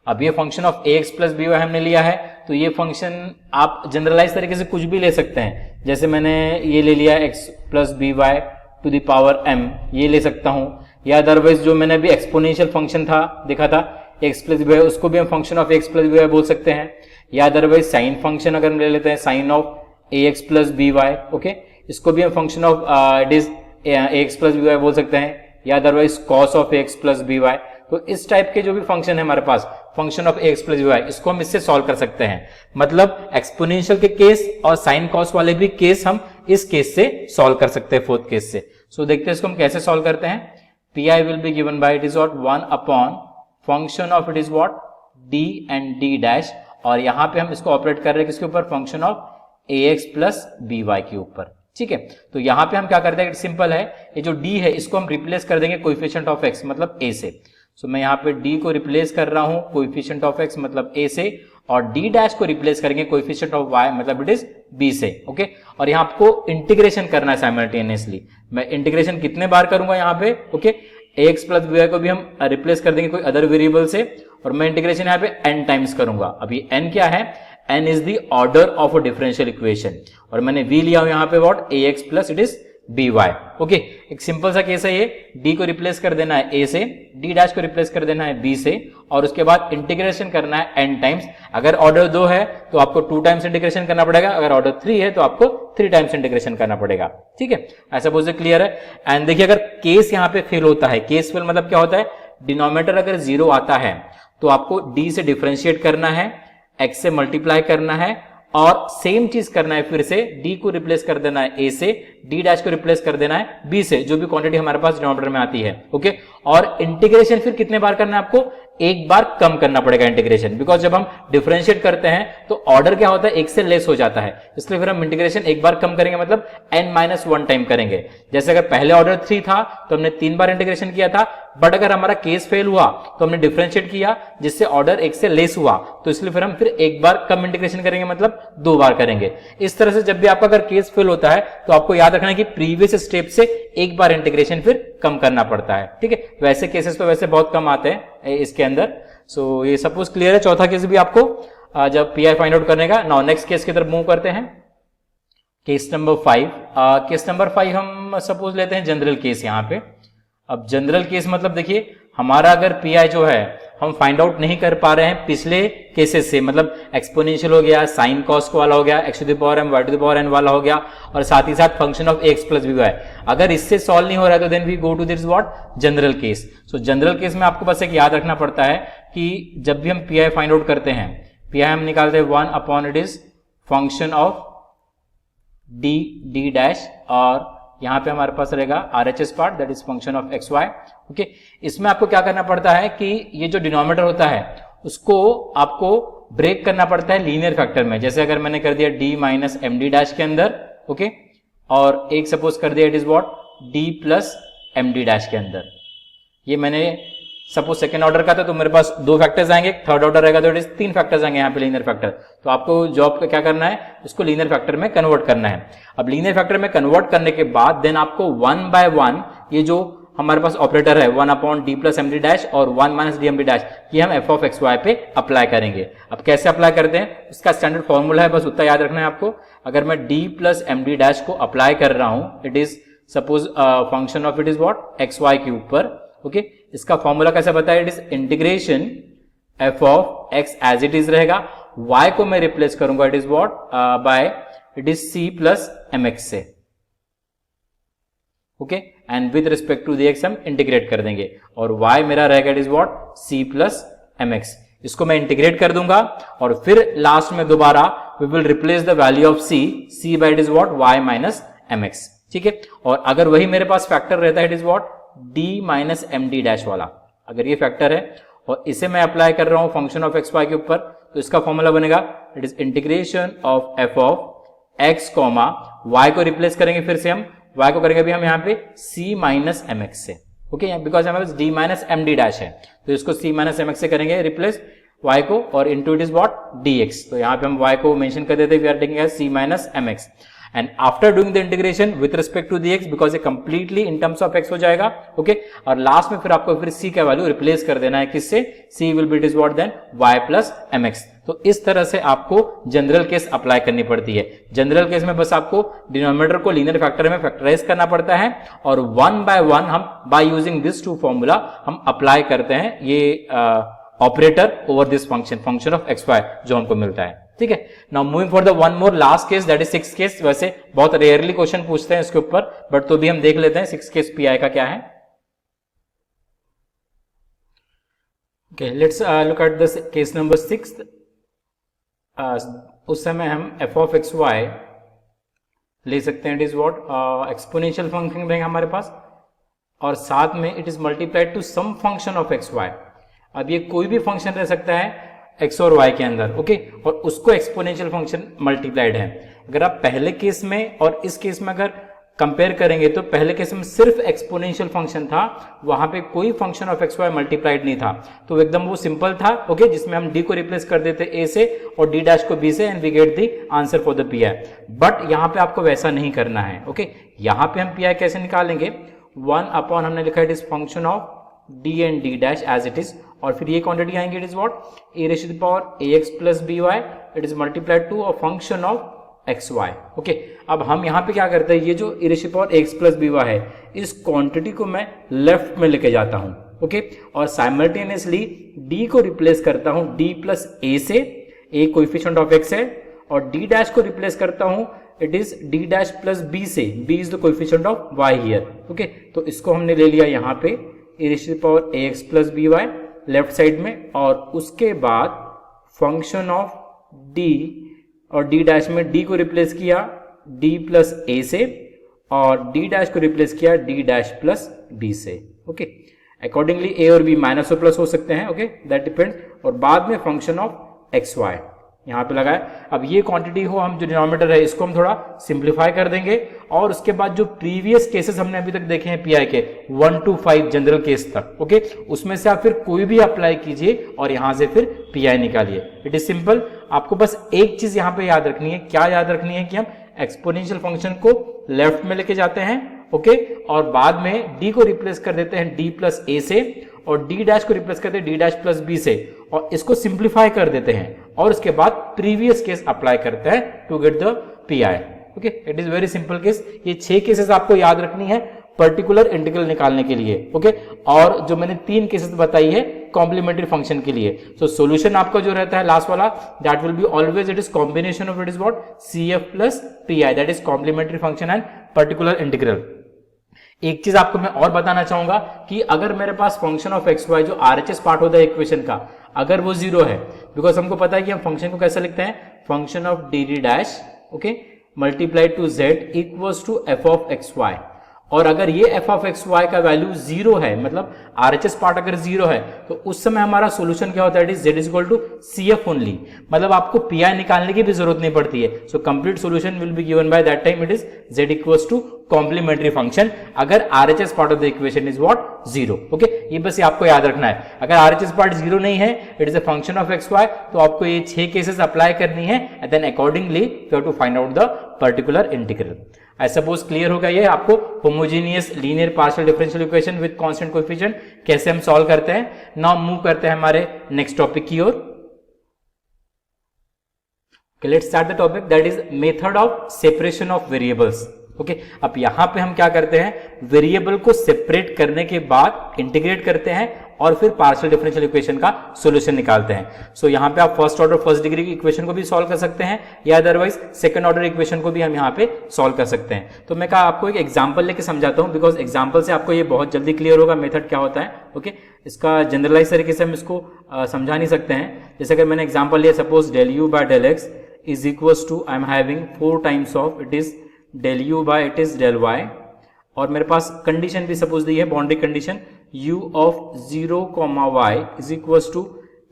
अब ये function of A x plus B y हमने लिया है, तो ये फंक्शन आप जनरलाइज तरीके से कुछ भी ले सकते हैं, जैसे मैंने ये ले लिया X plus B Y to the power m, ये ले सकता हूं, या अदरवाइज जो मैंने अभी एक्सपोनेंशियल फंक्शन था देखा था एक्स प्लस बी वाई, उसको भी हम function of X plus B Y बोल सकते हैं, या अदरवाइज साइन फंक्शन अगर हम ले लेते हैं sine of A x plus B Y. Okay, इसको भी हम function of it is ax plus B Y बोल सकते हैं, या otherwise cos of ax plus B y. तो इस टाइप के जो भी फंक्शन है हमारे पास, function of ax plus B y, इसको हम इससे सॉल्व कर सकते हैं। मतलब एक्सपोनेंशियल के केस और साइन कॉस वाले भी केस हम इस केस से सॉल्व कर सकते हैं, फोर्थ केस से। सो देखते हैं इसको हम कैसे सॉल्व करते हैं। P I will be given by it is what 1 upon function of it is what D and D dash, और यहां पे हम इसको ऑपरेट कर रहे हैं किसके ऊपर, function of ax plus B Y के ऊपर। ठीक है, तो यहां पे हम क्या करते हैं, सिंपल है, ये जो d है इसको हम रिप्लेस कर देंगे कोएफिशिएंट ऑफ x मतलब a से। सो मैं यहाँ पे d को रिप्लेस कर रहा हूं कोएफिशिएंट ऑफ x मतलब a से, और d डैश को रिप्लेस करेंगे कोएफिशिएंट ऑफ y मतलब इट इज b से। ओके, और यहाँ आपको इंटीग्रेशन करना है साइमल्टेनियसली। मैं इंटीग्रेशन कितने बार करूंगा यहाँ पे, okay, ax plus B Y को भी हम रिप्लेस कर देंगे कोई अदर वेरिएबल से, और मैं इंटीग्रेशन यहाँ पे n टाइम्स करूंगा। अभी n क्या है, n is the order of a differential equation, और मैंने v लिया हूं यहाँ पे what ax plus it is B Y. Okay, एक सिंपल सा केस है ये, d को रिप्लेस कर देना है a से, d डैश को रिप्लेस कर देना है b से, और उसके बाद इंटीग्रेशन करना है n टाइम्स। अगर ऑर्डर 2 है तो आपको 2 टाइम्स इंटीग्रेशन करना पड़ेगा, अगर ऑर्डर 3 है तो आपको 3 टाइम्स इंटीग्रेशन करना पड़ेगा। ठीक है, ऐसा बोझे क्लियर है। एंड देखिए अगर केस यहाँ पे फेल होता है, केस फेल मतलब क्या होता है, डिनोमिनेटर अगर 0 आता है तो आपको d से डिफरेंशिएट करना है, x से मल्टीप्लाई करना है, और सेम चीज करना है, फिर से d को रिप्लेस कर देना है a से, d डैश को रिप्लेस कर देना है b से, जो भी क्वांटिटी हमारे पास डिनोमिनेटर में आती है। ओके, और इंटीग्रेशन फिर कितने बार करना है आपको, एक बार कम करना पड़ेगा इंटीग्रेशन, बिकॉज जब हम डिफरेंशिएट करते हैं तो ऑर्डर क्या होता है, एक से लेस हो जाता है, इसलिए फिर हम इंटीग्रेशन एक बार कम करेंगे, मतलब n-1 टाइम करेंगे। जैसे अगर पहले ऑर्डर 3 था तो हमने 3 बार इंटीग्रेशन किया था, बट अगर हमारा केस फेल हुआ तो हमने डिफरेंशिएट किया जिससे ऑर्डर एक से लेस हुआ, तो इसलिए फिर हम फिर एक बार कम इंटीग्रेशन करेंगे, मतलब 2 बार करेंगे। इस तरह से जब भी आपका अगर केस फेल होता है तो आपको याद रखना है कि प्रीवियस स्टेप से एक बार इंटीग्रेशन फिर कम करना पड़ता है। ठीक है, वैसे केसेस तो वैसे बहुत कम आते हैं इसके अंदर। सो ये सपोज क्लियर है। चौथा केस भी आपको जब पी आई फाइंड आउट करने का। नाउ नेक्स्ट केस की तरफ मूव करते हैं, केस नंबर 5। केस नंबर 5 हम सपोज लेते हैं जनरल केस यहाँ पे। अब जनरल केस मतलब देखिए हमारा अगर पी आई जो है हम फाइंड आउट नहीं कर पा रहे हैं पिछले केसेस से, मतलब एक्सपोनेंशियल हो गया, साइन कॉस वाला हो गया, x to the power m y to the power n वाला हो गया, और साथ ही साथ function of x plus B Y. अगर इससे सॉल्व नहीं हो रहा है तो then we go to this what, general case. So general case में आपको बस एक याद रखना पड़ता है कि जब भी हम पी आई फाइंड आउट करते हैं, पी आई हम निकालते हैं 1 upon it is function of D dash, और यहां पे हमारे पास रहेगा RHS part that is function of x Y. Okay, इसमें आपको क्या करना पड़ता है कि ये जो डिनोमिनेटर होता है उसको आपको ब्रेक करना पड़ता है लीनियर फैक्टर में। जैसे अगर मैंने कर दिया d minus M D dash के अंदर, ओके, और एक सपोज कर दिया it is what d plus M D dash के अंदर। ये मैंने सपोज सेकेंड ऑर्डर का था तो मेरे पास 2 फैक्टर्स आएंगे, थर्ड ऑर्डर रहेगा तो इट इज 3 फैक्टर्स आएंगे यहाँ पे लीनियर फैक्टर। तो आपको जॉब का क्या करना है, इसको लीनियर फैक्टर में कन्वर्ट करना है। अब लीनियर फैक्टर में कन्वर्ट करने के बाद देन आपको 1 बाय 1 ये जो हमारे पास ऑपरेटर है 1 upon D plus M D dash और 1 minus D M D dash, ये हम एफ ऑफ एक्स वाई पे अप्लाई करेंगे। अब कैसे अप्लाई करते हैं, उसका स्टैंडर्ड फॉर्मूला है, बस उतना याद रखना है आपको। अगर मैं d plus M D dash को अप्लाई कर रहा हूं, it is suppose function of it is what x Y के ऊपर। ओके, इसका फॉर्मूला कैसे बताया, it is integration f of x as it is रहेगा, y को मैं रिप्लेस करूंगा it is what by it is c plus M x से। Okay, and with respect to the x हम इंटीग्रेट कर देंगे, और y मेरा रहेगा it is what c plus M X. इसको मैं इंटीग्रेट कर दूंगा और फिर लास्ट में दोबारा we will replace the value of c by it is what y minus M X. ठीक है, और अगर वही मेरे पास फैक्टर रहता है it is what d minus M D dash वाला, अगर ये फैक्टर है और इसे मैं अप्लाई कर रहा हूं फंक्शन ऑफ एक्स वाई के ऊपर, तो इसका फॉर्मूला बनेगा it is integration of F of X comma Y को रिप्लेस करेंगे, फिर से हम y को करेंगे अभी हम यहाँ पे c माइनस एम एक्स से। ओके, बिकॉज हमारे पास d minus M D dash है तो इसको c माइनस एम एक्स से करेंगे रिप्लेस y को, और into it is what dx। तो यहाँ पे हम y को मेंशन कर देते हैं we are taking as c minus M x, and after doing the integration with respect to the x, because ये completely in terms of x हो जाएगा। ओके, और लास्ट में फिर आपको फिर c का वैल्यू रिप्लेस कर देना है किससे, c will be it is what then y plus M X. तो इस तरह से आपको जनरल केस अप्लाई करनी पड़ती है। जनरल केस में बस आपको डिनोमिनेटर को लीनियर फैक्टर में फैक्टराइज करना पड़ता है, और 1 बाय 1 हम बाय यूजिंग दिस 2 फॉर्मूला हम अप्लाई करते हैं ये operator over this function of x Y जो हमको मिलता है। ठीक है। Now moving for the one more last case that is 6 case. वैसे बहुत रेयरली क्वेश्चन पूछते हैं इसके ऊपर, बट तो भी हम देख लेते हैं 6 केस पीआई का क्या है। Okay, let's look at the case number 6। उस समय हम एफ ऑफ एक्स वाई ले सकते हैं। It is what, exponential function रहेंगे हमारे पास, और साथ में it is multiplied to some function of x Y. अब ये कोई भी फंक्शन रह सकता है एक्स और वाई के अंदर, ओके, और उसको एक्सपोनेंशियल फंक्शन मल्टीप्लाइड है। अगर आप पहले केस में और इस केस में अगर कंपेयर करेंगे तो पहले केस में सिर्फ एक्सपोनेंशियल फंक्शन था, वहां पे कोई function of x Y multiplied नहीं था, तो एकदम वो सिंपल था, ओके, जिसमें हम डी को रिप्लेस कर देते ए से और डी डैश को बी से, and we get the answer for the PI. But यहाँ पे आपको वैसा नहीं करना है, ओके। यहाँ पे हम पीआई कैसे निकालेंगे, 1 अपॉन हमने लिखा it is function of D and D dash as it is, और फिर ये क्वांटिटी आएंगे, it is what, a raise to the power a x plus B y, it is multiplied to a function of x Y, okay. अब हम यहाँ पे क्या करते हैं, ये जो a raise to the power x plus B y है, इस क्वांटिटी को मैं लेफ्ट में लेके जाता हूँ, ओके, और साइमल्टेनियसली डी को रिप्लेस करता हूँ डी प्लस ए से, ए कोएफिशिएंट ऑफ एक्स है, और डी डैश को रिप्लेस करता हूँ it is d dash plus b से, b is the coefficient of y here, okay. तो इसको हमने ले लिया यहाँ पे a raise to the power a x plus B y left side में, और उसके बाद फंक्शन ऑफ डी, और डी डैश में डी को रिप्लेस किया डी प्लस ए से, और डी डैश को रिप्लेस किया डी डैश प्लस बी से, ओके। अकॉर्डिंगली ए और बी माइनस और प्लस हो सकते हैं, ओके, दैट डिपेंड्स, और बाद में फंक्शन ऑफ एक्स वाई यहाँ पे लगाए। अब ये क्वांटिटी हो, हम जो डिनोमिनेटर है इसको हम थोड़ा सिंप्लीफाई कर देंगे, और उसके बाद जो प्रीवियस केसेस हमने अभी तक देखे हैं पीआई के 1 to 5 जनरल केस तक, ओके, उसमें से आप फिर कोई भी अप्लाई कीजिए और यहां से फिर पीआई निकालिए। It is simple. आपको बस एक चीज यहां पे याद रखनी है, क्या याद रखनी है कि हम एक्सपोनेंशियल फंक्शन को लेफ्ट में लेके जाते हैं, ओके, और बाद में डी को रिप्लेस कर देते हैं डी प्लस ए से, और डी डैश को रिप्लेस करते हैं डी डैश प्लस बी से, और इसको सिंप्लीफाई कर देते हैं, और उसके बाद प्रीवियस केस अप्लाई करते हैं to get the PI, okay. It is very simple case. ये 6 केसेस आपको याद रखनी है पर्टिकुलर इंटीग्रल निकालने के लिए, ओके, और जो मैंने 3 केसेस बताई है कॉम्प्लीमेंट्री फंक्शन के लिए। सो सॉल्यूशन आपका जो रहता है लास्ट वाला, that will be always it is combination of it is what, CF plus PI, that is complementary function and particular integral. एक चीज आपको मैं और बताना चाहूंगा कि अगर मेरे पास फंक्शन ऑफ एक्स वाई जो आरएचएस पार्ट होता है इक्वेशन का, अगर वो 0 है, बिकॉज हमको पता है कि हम फंक्शन को कैसे लिखते हैं, function of D D dash, okay, multiplied to Z equals to F of x Y, और अगर ये एफ ऑफ एक्स वाई का वैल्यू 0 है, मतलब आरएचएस पार्ट अगर 0 है, तो उस समय हमारा सोल्यूशन क्या होता है, it is Z is equal to CF only, मतलब आपको पीआई निकालने की भी जरूरत नहीं पड़ती है। So complete solution will be given by that time, it is z equals to complementary function, अगर RHS part of the equation is what, 0, okay. ये बस आपको याद रखना है, अगर आरएचएस पार्ट 0 नहीं है, it is a function of x Y, तो आपको ये 6 केसेस अप्लाई करनी है, and then accordingly you have to find out the particular integral. I suppose clear हो गया ये आपको, homogeneous linear partial differential equation with constant coefficient कैसे हम सॉल्व करते हैं। नाउ मूव करते हैं हमारे नेक्स्ट टॉपिक की ओर। Let's start the topic that is method of separation of variables, okay. अब यहां पे हम क्या करते हैं, वेरिएबल को सेपरेट करने के बाद इंटीग्रेट करते हैं, और फिर पार्शियल डिफरेंशियल इक्वेशन का सॉल्यूशन निकालते हैं। सो यहाँ पे आप फर्स्ट ऑर्डर फर्स्ट डिग्री की इक्वेशन को भी सॉल्व कर सकते हैं, या अदरवाइज सेकंड ऑर्डर इक्वेशन को भी हम यहाँ पे सॉल्व कर सकते हैं। तो मैं आपको एक एग्जांपल लेके समझाता हूँ, बिकॉज एग्जांपल से आपको ये बहुत जल्दी क्लियर होगा मेथड क्या होता है, ओके। इसका जनरलाइज तरीके से हम इसको समझा नहीं सकते हैं। जैसे अगर मैंने एग्जाम्पल लिया, suppose del U by del X is equals to I am having 4 times of it is del U by it is del Y, और मेरे पास कंडीशन भी सपोज दी है, boundary condition u of 0, y is equals to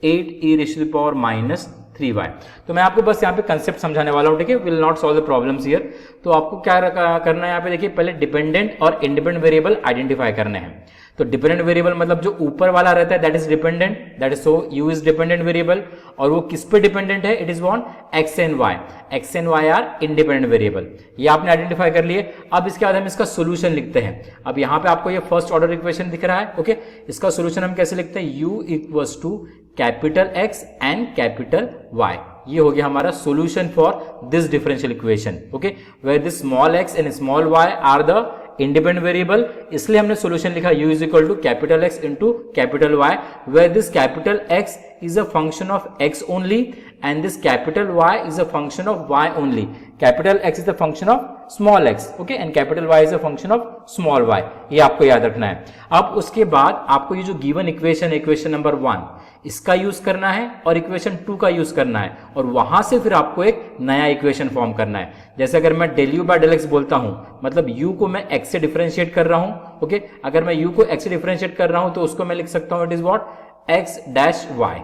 8 e raised to the power minus 3y। तो मैं आपको बस यहाँ पे कंसेप्ट समझाने वाला हूँ, ठीक है, will not solve the problems here. तो आपको क्या करना है यहाँ पे, देखिए पहले डिपेंडेंट और इंडिपेंडेंट वेरिएबल आइडेंटिफाई करने हैं। तो डिपेंडेंट वेरिएबल मतलब जो ऊपर वाला रहता है that is dependent, that is so u is dependent variable, और वो किस पे डिपेंडेंट है, it is on x and y, x and y are independent variable. ये आपने आइडेंटिफाई कर लिए। अब इसके बाद हम इसका सोल्यूशन लिखते हैं। अब यहाँ पे आपको ये फर्स्ट ऑर्डर इक्वेशन दिख रहा है, ओके। इसका सोल्यूशन हम कैसे लिखते हैं, u equals to capital X and capital Y। ये हो गया हमारा solution for this differential equation, okay, where this small x and small y are the independent variable, इसलिए हमने सोल्यूशन लिखा u is equal to capital X into capital Y, where this capital X is a function of x only and this capital Y is a function of Y only. Capital X is the function of small x, okay, and capital Y is a function of small y. ये आपको याद रखना है. अब उसके बाद आपको ये जो गिवन इक्वेशन है, इक्वेशन नंबर 1, इसका यूज करना है और इक्वेशन 2 का यूज करना है, और वहां से फिर आपको एक नया इक्वेशन फॉर्म करना है. जैसे अगर मैं del u by del x बोलता हूं, मतलब u को मैं x से डिफरेंशिएट कर रहा हूं, ओके. अगर मैं u को x से डिफरेंशिएट कर रहा हूं तो उसको मैं लिख सकता हूं it is what, x dash y,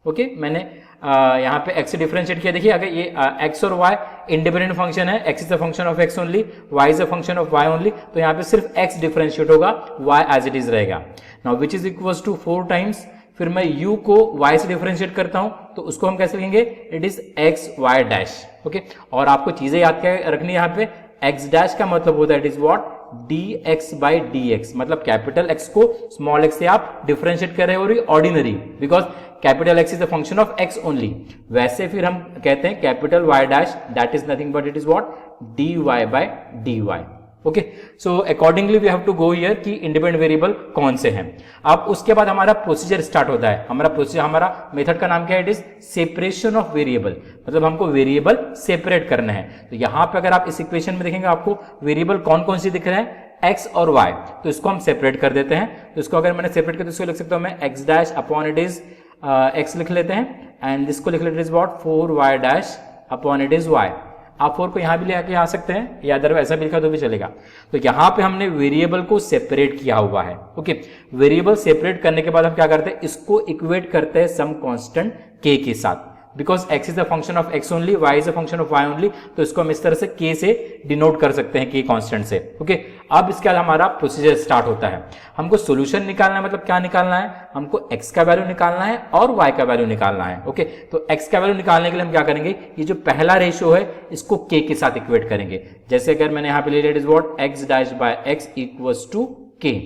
okay. मैंने यहाँ पे x से डिफरेंशिएट किया. देखिए अगर ये x और y इंडिपेंडेंट फंक्शन है, x is the function of x only, y is the function of y only, तो यहाँ पे सिर्फ x डिफरेंशिएट होगा, y एज इट इज रहेगा. Now which is equals to 4 times, फिर मैं u को y से डिफरेंशिएट करता हूं तो उसको हम कैसे लिखेंगे, it is x y dash, okay. और आपको चीजें याद रखनी है यहाँ पे, x डैश का मतलब होता है it is what, dx by dx, मतलब कैपिटल x को स्मॉल x से आप डिफरेंशिएट कर रहे हो रही ordinary, because capital x is the function of x only. वैसे फिर हम कहते हैं capital y dash that is nothing but it is what, dy by dy, okay. So accordingly we have to go here कि इंडिपेंडेंट वेरिएबल कौन से हैं. अब उसके बाद हमारा प्रोसीजर स्टार्ट होता है. हमारा मेथड का नाम क्या है, it is separation of variable, मतलब हमको वेरिएबल सेपरेट करना है. तो यहां पे अगर आप इस इक्वेशन में देखेंगे आपको वेरिएबल कौन कौन सी दिख रहे हैं, x और y, तो इसको हम सेपरेट कर देते हैं. तो इसको अगर मैंने सेपरेट किया तो इसको लिख सकता हूं मैं x dash upon it is x लिख लेते हैं, एंड इसको लिख लेते हैं what, 4y dash upon it is y. आप 4 को यहां भी लेके आ सकते हैं, या अदर ऐसा भी लिखा तो भी चलेगा. तो यहां पे हमने वेरिएबल को सेपरेट किया हुआ है, ओके. वेरिएबल सेपरेट करने के बाद हम क्या करते हैं, इसको इक्वेट करते हैं सम कांस्टेंट k के साथ, because x is the function of x only, y is the function of y only, तो इसको हम इस तरह से k से डिनोट कर सकते हैं, k कांस्टेंट से, ओके. अब इसके बाद हमारा प्रोसीजर स्टार्ट होता है. हमको सॉल्यूशन निकालना है, मतलब क्या निकालना है, हमको x का वैल्यू निकालना है और y का वैल्यू निकालना है, ओके. तो x का वैल्यू निकालने के लिए हम क्या करेंगे, ये जो पहला रेशियो है इसको k के साथ इक्वेट करेंगे. जैसे अगर मैंने यहां पे ले लिया it is what, x dash by x equals to k,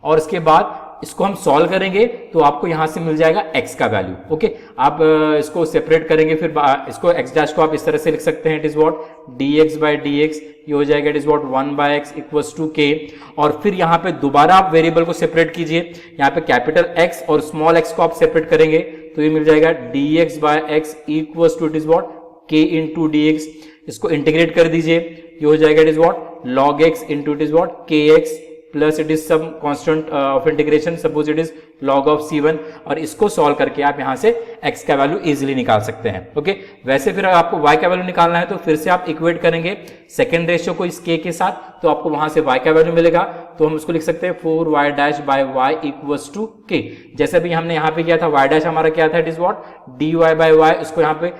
और इसके बाद इसको हम सॉल्व करेंगे तो आपको यहां से मिल जाएगा x का वैल्यू, ओके. आप इसको सेपरेट करेंगे, फिर इसको x डैश को आप इस तरह से लिख सकते हैं, it is what, dx by dx, ये हो जाएगा it is what 1 by x equals to k. और फिर यहाँ पे दोबारा आप वेरिएबल को सेपरेट कीजिए, यहाँ पे कैपिटल x और स्मॉल x को आप सेपरेट करेंगे तो ये मिल जाएगा dx by x equals to it is what, k into dx. इसको इंटीग्रेट कर दीजिए, ये हो जाएगा it is what log x into it is what kx plus it is some constant of integration, suppose it is log of c1, और इसको सॉल्व करके आप यहां से x का वैल्यू इजीली निकाल सकते हैं, ओके. वैसे फिर आपको y का वैल्यू निकालना है तो फिर से आप इक्वेट करेंगे सेकंड रेशियो को इस k के साथ, तो आपको वहां से y का वैल्यू मिलेगा. तो हम उसको लिख सकते हैं 4y dash by y equals to k. जैसे भी हमने यहां पे किया था, y डैश हमारा क्या था, it is what dy by y, उसको यहां पे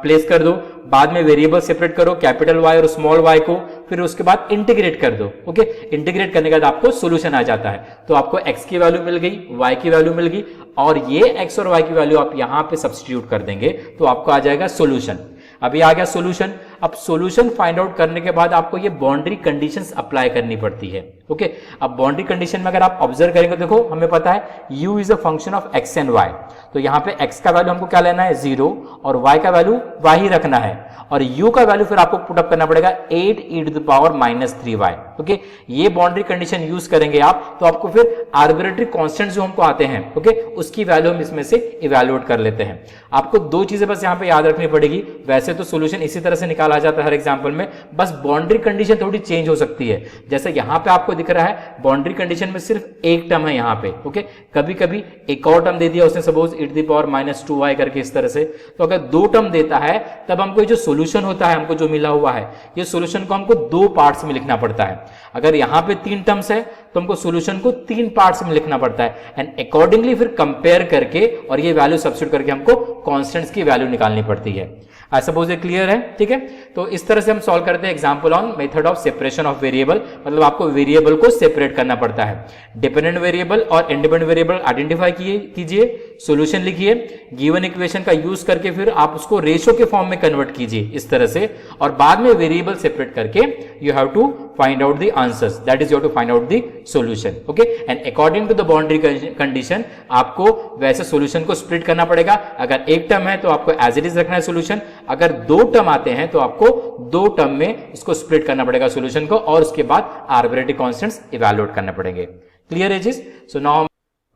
प्लेस कर दो. बाद में वेरिएबल सेपरेट करो, कैपिटल Y और स्मॉल y को, फिर उसके बाद इंटीग्रेट कर दो, ओके. इंटीग्रेट करने के बाद आपको सॉल्यूशन आ जाता है. तो आपको x की वैल्यू मिल गई, y की वैल्यू मिल गई, और ये x और y की वैल्यू आप यहां पे सब्स्टिट्यूट कर देंगे तो आपको आ जाएगा सॉल्यूशन. अभी आ गया सॉल्यूशन. अब सॉल्यूशन फाइंड आउट करने के बाद आपको ये बाउंड्री कंडीशंस अप्लाई करनी पड़ती है, ओके. अब बाउंड्री कंडीशन में अगर आप ऑब्जर्व करेंगे, देखो हमें पता है u is a function of x and y, तो यहाँ पे x का वैल्यू हमको क्या लेना है 0, और y का वैल्यू y ही रखना है, और u का वैल्यू फिर आपको पुट अप करना पड़ेगा 8 e to the power -3y, okay. ये बाउंड्री कंडीशन यूज करेंगे आप, तो आपको फिर आर्बिट्रेरी कांस्टेंट जो हमको आते हैं, ओके, उसकी वैल्यू हम इसमें से इवैल्यूएट कर लेते हैं. आपको दो चीजें बस यहाँ पे याद रखनी पड़ेगी. वैसे तो सॉल्यूशन इसी तरह से निकाला जाता है हर एग्जांपल में, बस बाउंड्री कंडीशन थोड़ी चेंज हो सकती है. जैसे यहाँ पे आपको दिख रहा है बाउंड्री कंडीशन में सिर्फ एक टर्म है यहाँ पे, ओके. कभी कभी एक और टर्म दे दिया उसने, suppose e to the power -2y करके इस तरह से. तो अगर दो टर्म देता है तब हमको ये जो सॉल्यूशन होता है, हमको जो मिला हुआ है, ये सॉल्यूशन को हमको दो पार्ट्स में लिखना पड़ता है. अगर यहाँ पे 3 टर्म्स है तो हमको सॉल्यूशन को 3 पार्ट्स में लिखना पड़ता है, एंड अकॉर्डिंगली फिर कंपेयर करके और ये वैल्यू सब्स्टिट्यूट करके हमको कांस्टेंट्स की वैल्यू निकालनी पड़ती है. आई सपोज ये क्लियर है, ठीक है. तो इस तरह से हम सॉल्व करते हैं example on method of separation of variable, मतलब आपको वेरिएबल को सेपरेट करना पड़ता है. डिपेंडेंट वेरिएबल और इंडिपेंडेंट वेरिएबल आइडेंटिफाई कीजिए, सॉल्यूशन लिखिए, गिवन इक्वेशन का यूज करके फिर आप उसको रेशियो के फॉर्म में कन्वर्ट कीजिए इस तरह से, और बाद में वेरिएबल सेपरेट करके you have to find out the answers, that is you have to find out the solution, okay. And according to the boundary condition आपको वैसे सॉल्यूशन को स्प्लिट करना पड़ेगा. अगर एक टर्म है तो आपको एज इट इज रखना है सॉल्यूशन, अगर दो टर्म आते हैं तो आपको दो टर्म में इसको स्प्लिट करना पड़ेगा सॉल्यूशन को, और उसके बाद आर्बिट्रेरी कांस्टेंट्स इवैल्यूएट करने पड़ेंगे. क्लियर है जी? So now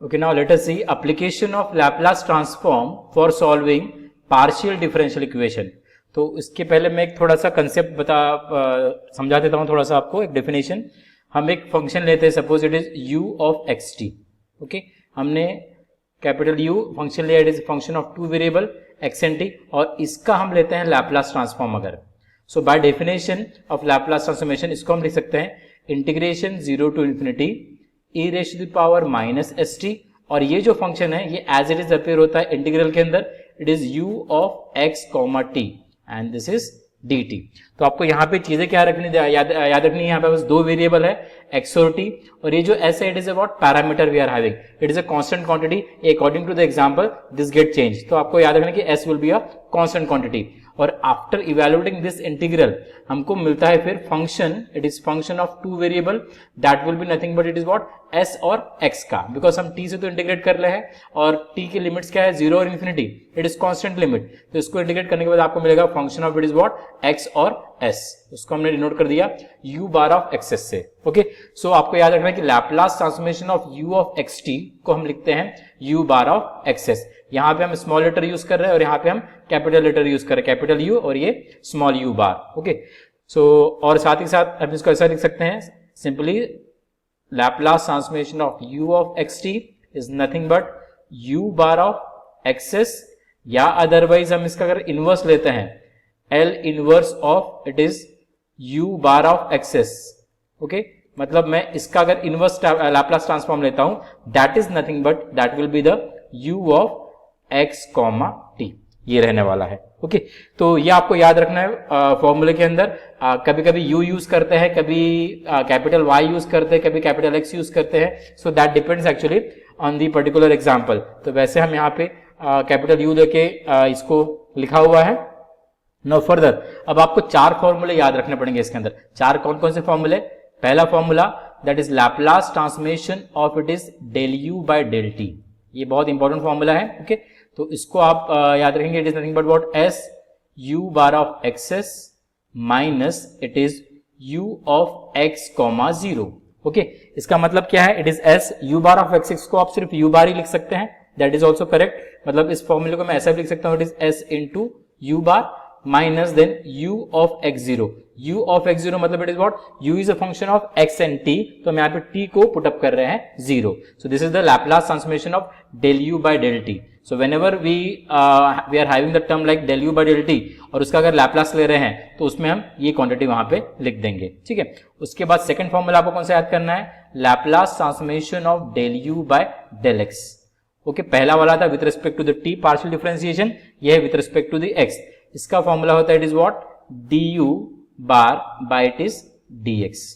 okay, now let us see application of Laplace transform for solving partial differential equation. तो इसके पहले मैं एक थोड़ा सा कंसेप्ट समझा देता हूं थोड़ा सा आपको, एक डेफिनेशन। हम एक फंक्शन लेते हैं, suppose it is u of x t. Okay, हमने कैपिटल U फंक्शन लिया, it is function of two variable x and t, और इसका हम लेते हैं लैपलास ट्रांसफॉर्म अगर। So by definition of Laplace transformation इसको हम लिख सकते हैं integration 0 to infinity e raise to the power minus s t, और ये जो फंक्शन है ये एज इट इज अपेयर होता है इंटीग्रल के अंदर, it is u of x comma T and this is dt। तो आपको यहाँ पे चीजें क्या रखनी याद रखनी है, यहाँ पे बस दो वेरिएबल है x और t, और ये जो s है it is about parameter we are having, it is a constant quantity according to the example this get change. तो आपको याद रखना कि s will be a constant quantity, और आफ्टर इवेलुएटिंग दिस इंटीग्रल हमको मिलता है फिर function, it is function of two variable that will be nothing but it is what s और x का, बिकॉज हम t से तो इंटीग्रेट कर रहे हैं और t की लिमिट्स क्या है 0 और infinity, it is constant limit. तो इसको इंटीग्रेट करने के बाद आपको मिलेगा function of it is what x और s, उसको हमने डिनोट कर दिया u बार ऑफ xs से। ओके, सो आपको याद रखना है कि Laplace transformation of u of xt को हम लिखते हैं u बार ऑफ xs। यहां पे हम स्मॉल लेटर यूज कर रहे हैं और यहां पे हम कैपिटल लेटर यूज कर रहे हैं, कैपिटल U और ये स्मॉल u बार। ओके, सो और साथ ही साथ हम इसको ऐसा लिख सकते हैं simply Laplace transformation of u of xt is nothing but u bar of xs, या अदरवाइज हम इसका अगर इनवर्स लेते हैं L inverse of it is u bar of xs। Okay, मतलब मैं इसका अगर इनवर्स लैपलास ट्रांसफॉर्म लेता हूं that is nothing but that will be the u of x comma t, ये रहने वाला है। ओके, तो ये आपको याद रखना है फॉर्मूले के अंदर। कभी कभी u यूज करते हैं, कभी कैपिटल Y यूज करते हैं, कभी कैपिटल X यूज करते हैं, so that depends actually on the particular example. तो वैसे हम यहाँ पे कैपिटल U लेके इसको लिखा हुआ है। नो फर्दर, अब आपको चार फॉर्मूले याद रखने पड़ेंगे इसके अंदर। चार कौन कौन से फॉर्मूले? पहला formula that is Laplace transformation of it is del u by del t, ये बहुत इंपॉर्टेंट फॉर्मूला है। ओके, तो इसको आप याद रखेंगे, it is nothing but what s u bar of xs minus it is u of x comma 0। Okay, इसका मतलब क्या है? It is s u bar of x, को आप सिर्फ u बार ही लिख सकते हैं, दैट इज ऑल्सो करेक्ट। मतलब इस फॉर्मूले को मैं ऐसा भी लिख सकता हूं, it is s into u bar minus then u of x0। u of x0 मतलब it is what, u is a function of x and t, तो हम यहाँ पे t को पुट अप कर रहे हैं 0। So this is the Laplace transformation of del u by del t। So whenever we are having the term like del u by del t और उसका अगर लैपलास ले रहे हैं तो उसमें हम ये क्वांटिटी वहां पे लिख देंगे। ठीक है, उसके बाद सेकंड फॉर्मूला आपको कौन सा याद करना है? Laplace transformation of del u by del x। Okay, पहला वाला था with respect to the t partial differentiation, ये है with respect to the x। इसका फॉर्मूला होता है it is what, du bar by it is dx।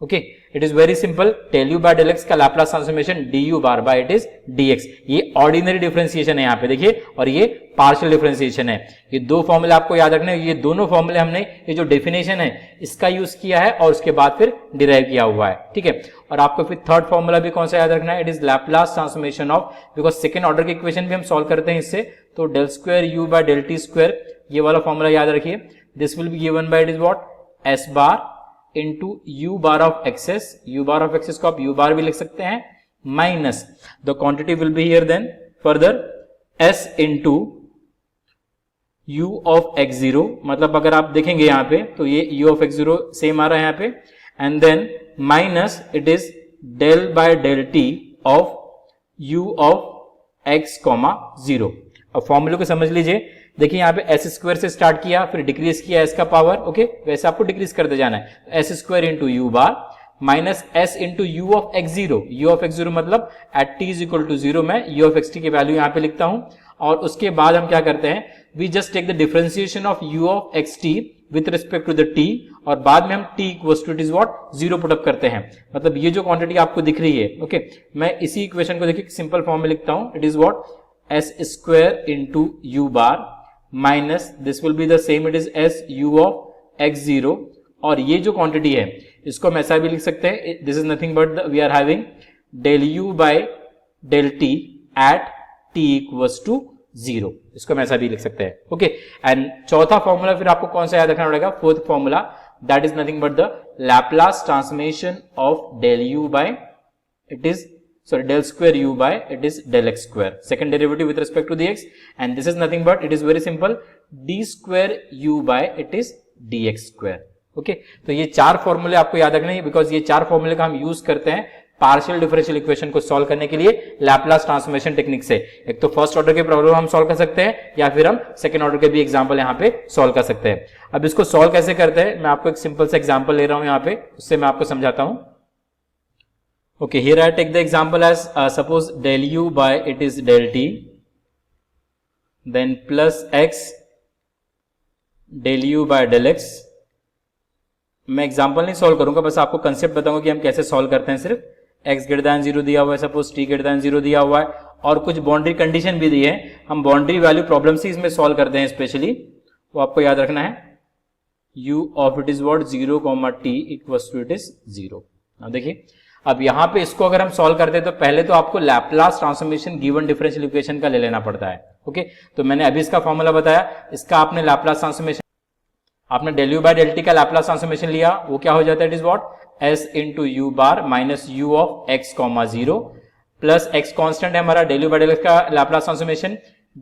Okay, it is very simple, del u by del x का Laplace transformation du bar by it is dx। ये ऑर्डिनरी डिफरेंशिएशन है यहाँ पे देखिए, और ये पार्शियल डिफरेंशिएशन है। ये दो फॉर्मूले आपको याद रखने, ये दोनों फॉर्मूले हमने ये जो डेफिनेशन है इसका यूज किया है और उसके बाद फिर डिराइव किया हुआ है। ठीक है, और आपको फिर थर्ड फॉर्मूला भी कौन सा याद रखना है? It is Laplace transformation of, because second order की इक्वेशन भी हम सॉल्व करते हैं इससे, तो del square u by del t square, ये वाला फॉर्मूला याद रखिए। This will be given by it is what, s bar into u bar of x s, u bar of x s को आप u बार भी लिख सकते हैं, minus the quantity will be here then further s into u of x0। मतलब अगर आप देखेंगे यहाँ पे तो ये u ऑफ x0 सेम आ रहा है यहाँ पे, and then minus it is del by del t of u of x comma 0। अब फॉर्मूले को समझ लीजिए, देखिए यहाँ पे एस स्क्वायर से स्टार्ट किया, फिर डिक्रीज किया एस का पावर। ओके, वैसे आपको डिक्रीज करते जाना है, s square into u bar minus s into u of x0। U of x0 मतलब at t is equal to 0 में यू ऑफ xt की वैल्यू यहाँ पे लिखता हूं, और उसके बाद हम क्या करते हैं, we just take the differentiation of u of xt with respect to the t, और बाद में हम t equals to it is what 0 put up करते हैं। मतलब ये जो क्वांटिटी आपको दिख रही है, ओके, मैं इसी इक्वेशन को देखिए सिंपल फॉर्म में लिखता हूं, it is what S square into u bar minus this will be the same, it is S U of x0, और ये जो क्वांटिटी है इसको हम ऐसा भी लिख सकते हैं, this is nothing but we are having del u by del t at t equals to 0, इसको हम ऐसा भी लिख सकते हैं। ओके, एंड चौथा फॉर्मूला फिर आपको कौन सा याद रखना पड़ेगा? Fourth formula, that is nothing but the Laplace transformation of del u by it is sorry, del square u by it is del x square, second derivative with respect to the x, and this is nothing but it is very simple, d square u by it is dx square. Okay तो ये चार फॉर्मूले आपको याद रखने हैं, बिकॉज ये चार फॉर्मूले का हम यूज करते हैं पार्शियल डिफरेंशियल इक्वेशन को सॉल्व करने के लिए लैपलास ट्रांसफॉर्मेशन टेक्निक से. एक तो फर्स्ट ऑर्डर के प्रॉब्लम हम सॉल्व कर सकते हैं या फिर हम सेकंड ऑर्डर के भी एग्जांपल यहाँ पे सॉल्व कर सकते हैं. अब इसको सॉल्व कैसे करते हैं, मैं आपको एक सिंपल सा एग्जांपल ले रहा हूं यहाँ पे, उससे मैं आपको समझाता हूं. Okay, here I take the example as suppose del u by it is del t, then plus x del u by del x. मैं एग्जांपल नहीं सॉल्व करूंगा, बस आपको कंसेप्ट बताऊंगा कि हम कैसे सॉल्व करते हैं. सिर्फ x ग्रेटर देन 0 दिया हुआ है, सपोज t ग्रेटर देन 0 दिया हुआ है, और कुछ बाउंड्री कंडीशन भी दी है. हम बाउंड्री वैल्यू प्रॉब्लम से इसमें सॉल्व करते हैं स्पेशली, वो आपको याद रखना है. u of it is what 0, t equals to it is 0. अब देखिए, अब यहां पे इसको अगर हम सॉल्व करते हैं तो पहले तो आपको Laplace transformation given differential equation का ले लेना पड़ता है. ओके, तो मैंने अभी इसका फॉर्मूला बताया, इसका आपने लैपलास ट्रांसफॉर्मेशन, आपने del u by del t का लैपलास ट्रांसफॉर्मेशन लिया, वो क्या हो जाता है, it is what s into u bar minus u of x comma 0 plus x constant है हमारा, del u by del x का Laplace transformation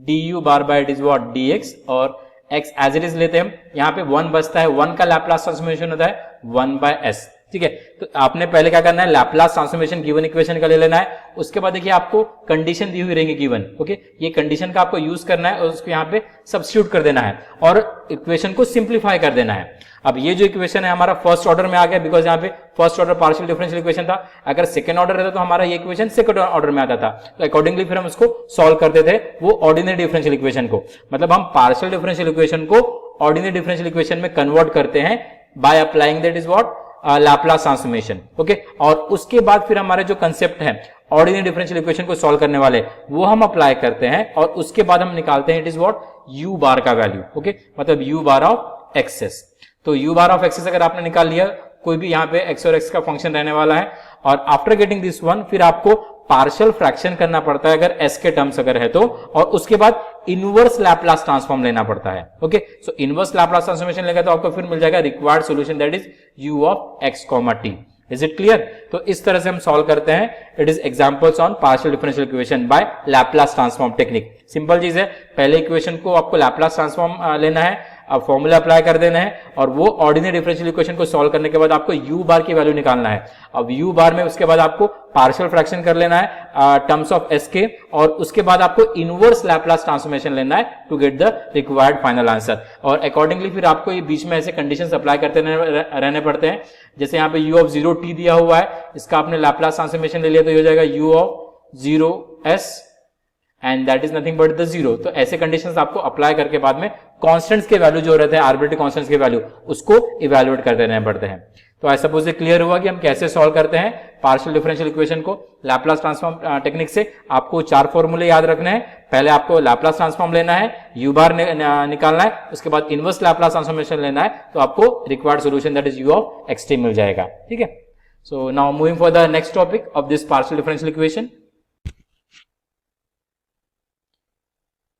du bar by it is what dx, और x एज इट इज लेते हैं हम, यहाँ पे 1 बचता है, 1 का लैपलास ट्रांसफॉर्मेशन होता है 1 बाय s. ठीक है, तो आपने पहले क्या करना है, लैपलास ट्रांसफॉर्मेशन गिवन इक्वेशन का ले लेना है. उसके बाद देखिए आपको कंडीशन दी हुई रहेंगी गिवन. ओके, ये कंडीशन का आपको यूज करना है और उसको यहाँ पे सब्स्टिट्यूट कर देना है और इक्वेशन को सिंप्लीफाई कर देना है. अब ये जो इक्वेशन है हमारा फर्स्ट ऑर्डर में आ गया, बिकॉज यहाँ पे first order partial differential equation था. अगर सेकंड ऑर्डर रहता तो हमारा ये इक्वेशन सेकंड ऑर्डर में आता था, तो अकॉर्डिंगली फिर हम उसको सॉल्व करते थे वो ऑर्डिनरी डिफरेंशियल इक्वेशन को. मतलब हम पार्शियल डिफरेंशियल इक्वेशन को ऑर्डिनरी डिफरेंशियल इक्वेशन में कन्वर्ट करते हैं by applying that is what Laplace transformation. Okay, और उसके बाद फिर हमारे जो कंसेप्ट है ऑर्डिनरी डिफरेंशियल इक्वेशन को सॉल्व करने वाले, वो हम अप्लाई करते हैं और उसके बाद हम निकालते हैं इट इज व्हाट u बार का वैल्यू. ओके, मतलब u बार ऑफ एक्सेस. तो u बार ऑफ एक्सेस अगर आपने निकाल लिया, कोई भी यहाँ पे x और x का फंक्शन रहने वाला है, और आफ्टर गेटिंग दिस वन फिर आपको पार्शियल फ्रैक्शन करना पड़ता है अगर s के टर्म्स अगर है तो, और उसके बाद इनवर्स लैपलास ट्रांसफॉर्म लेना पड़ता है. ओके, सो इनवर्स लैपलास ट्रांसफॉर्मेशन लेगा तो आपको फिर मिल जाएगा required solution that is u of x comma t. Is it clear? तो इस तरह से हम सॉल्व करते हैं. It is examples on partial differential equation by Laplace transform technique. Simple चीज है, पहले इक्वेशन को आपको लैपलास ट्रांसफॉर्म लेना है, अब फॉर्मूला अप्लाई कर देना है, और वो ऑर्डिनरी डिफरेंशियल इक्वेशन को सॉल्व करने के बाद आपको u बार की वैल्यू निकालना है. अब u बार में उसके बाद आपको पार्शियल फ्रैक्शन कर लेना है टर्म्स ऑफ s के, और उसके बाद आपको इनवर्स लैपलास ट्रांसफॉर्मेशन लेना है to get the required final answer. और अकॉर्डिंगली फिर आपको ये बीच में ऐसे कंडीशंस अप्लाई करते रहने पड़ते हैं. जैसे यहाँ पे u ऑफ 0 t दिया हुआ है, इसका आपने लैपलास ट्रांसफॉर्मेशन ले लिया तो ये हो जाएगा u of 0 s and that is nothing but the 0. तो ऐसे कंडीशंस आपको अप्लाई करके बाद में कांस्टेंट्स के वैल्यू जो रहते हैं, आर्बिट्री कांस्टेंट्स के वैल्यू, उसको इवैल्यूएट करते रहने पड़ते हैं. तो आई सपोज ये क्लियर हुआ कि हम कैसे सॉल्व करते हैं पार्शियल डिफरेंशियल इक्वेशन को लैपलास ट्रांसफॉर्म टेक्निक से. आपको चार फॉर्मूले याद रखने हैं. पहले आपको लैपलास ट्रांसफॉर्म लेना है, u बार निकालना है, उसके बाद इनवर्स लैपलास ट्रांसफॉर्मेशन लेना है, तो आपको required solution that is u of xt मिल जाएगा. ठीक है, so now moving for the next topic of this partial differential equation.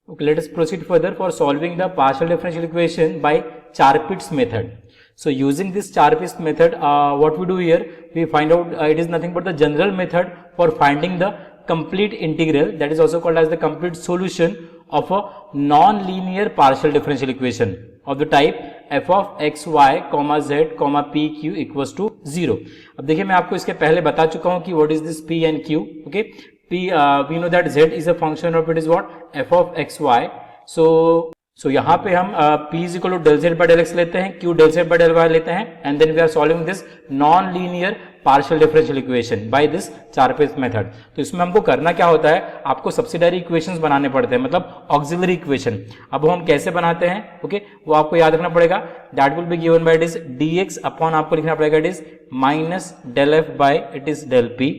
Okay, let us proceed further for solving the partial differential equation by Charpit's method. So using this Charpit's method, what we do here, we find out it is nothing but the general method for finding the complete integral, that is also called as the complete solution of a non-linear partial differential equation of the type f of x y comma z comma p q equals to 0. अब देखिए, मैं आपको इसके पहले बता चुका हूं कि what is this p and q. Okay, p we know that z is a function of it is what f of x y. So यहाँ पे हम p is equal to del z by del x लेते हैं, q del z by del y लेते हैं, and then we are solving this non-linear partial differential equation by this Charpit's method. तो इसमें हमको करना क्या होता है, आपको सब्सिडरी इक्वेशंस बनाने पड़ते हैं, मतलब ऑक्सिलरी इक्वेशन. अब वो हम कैसे बनाते हैं, ओके, वो आपको याद रखना पड़ेगा. That will be given by it is dx upon, आपको लिखना पड़ेगा it is minus del f by it is del p,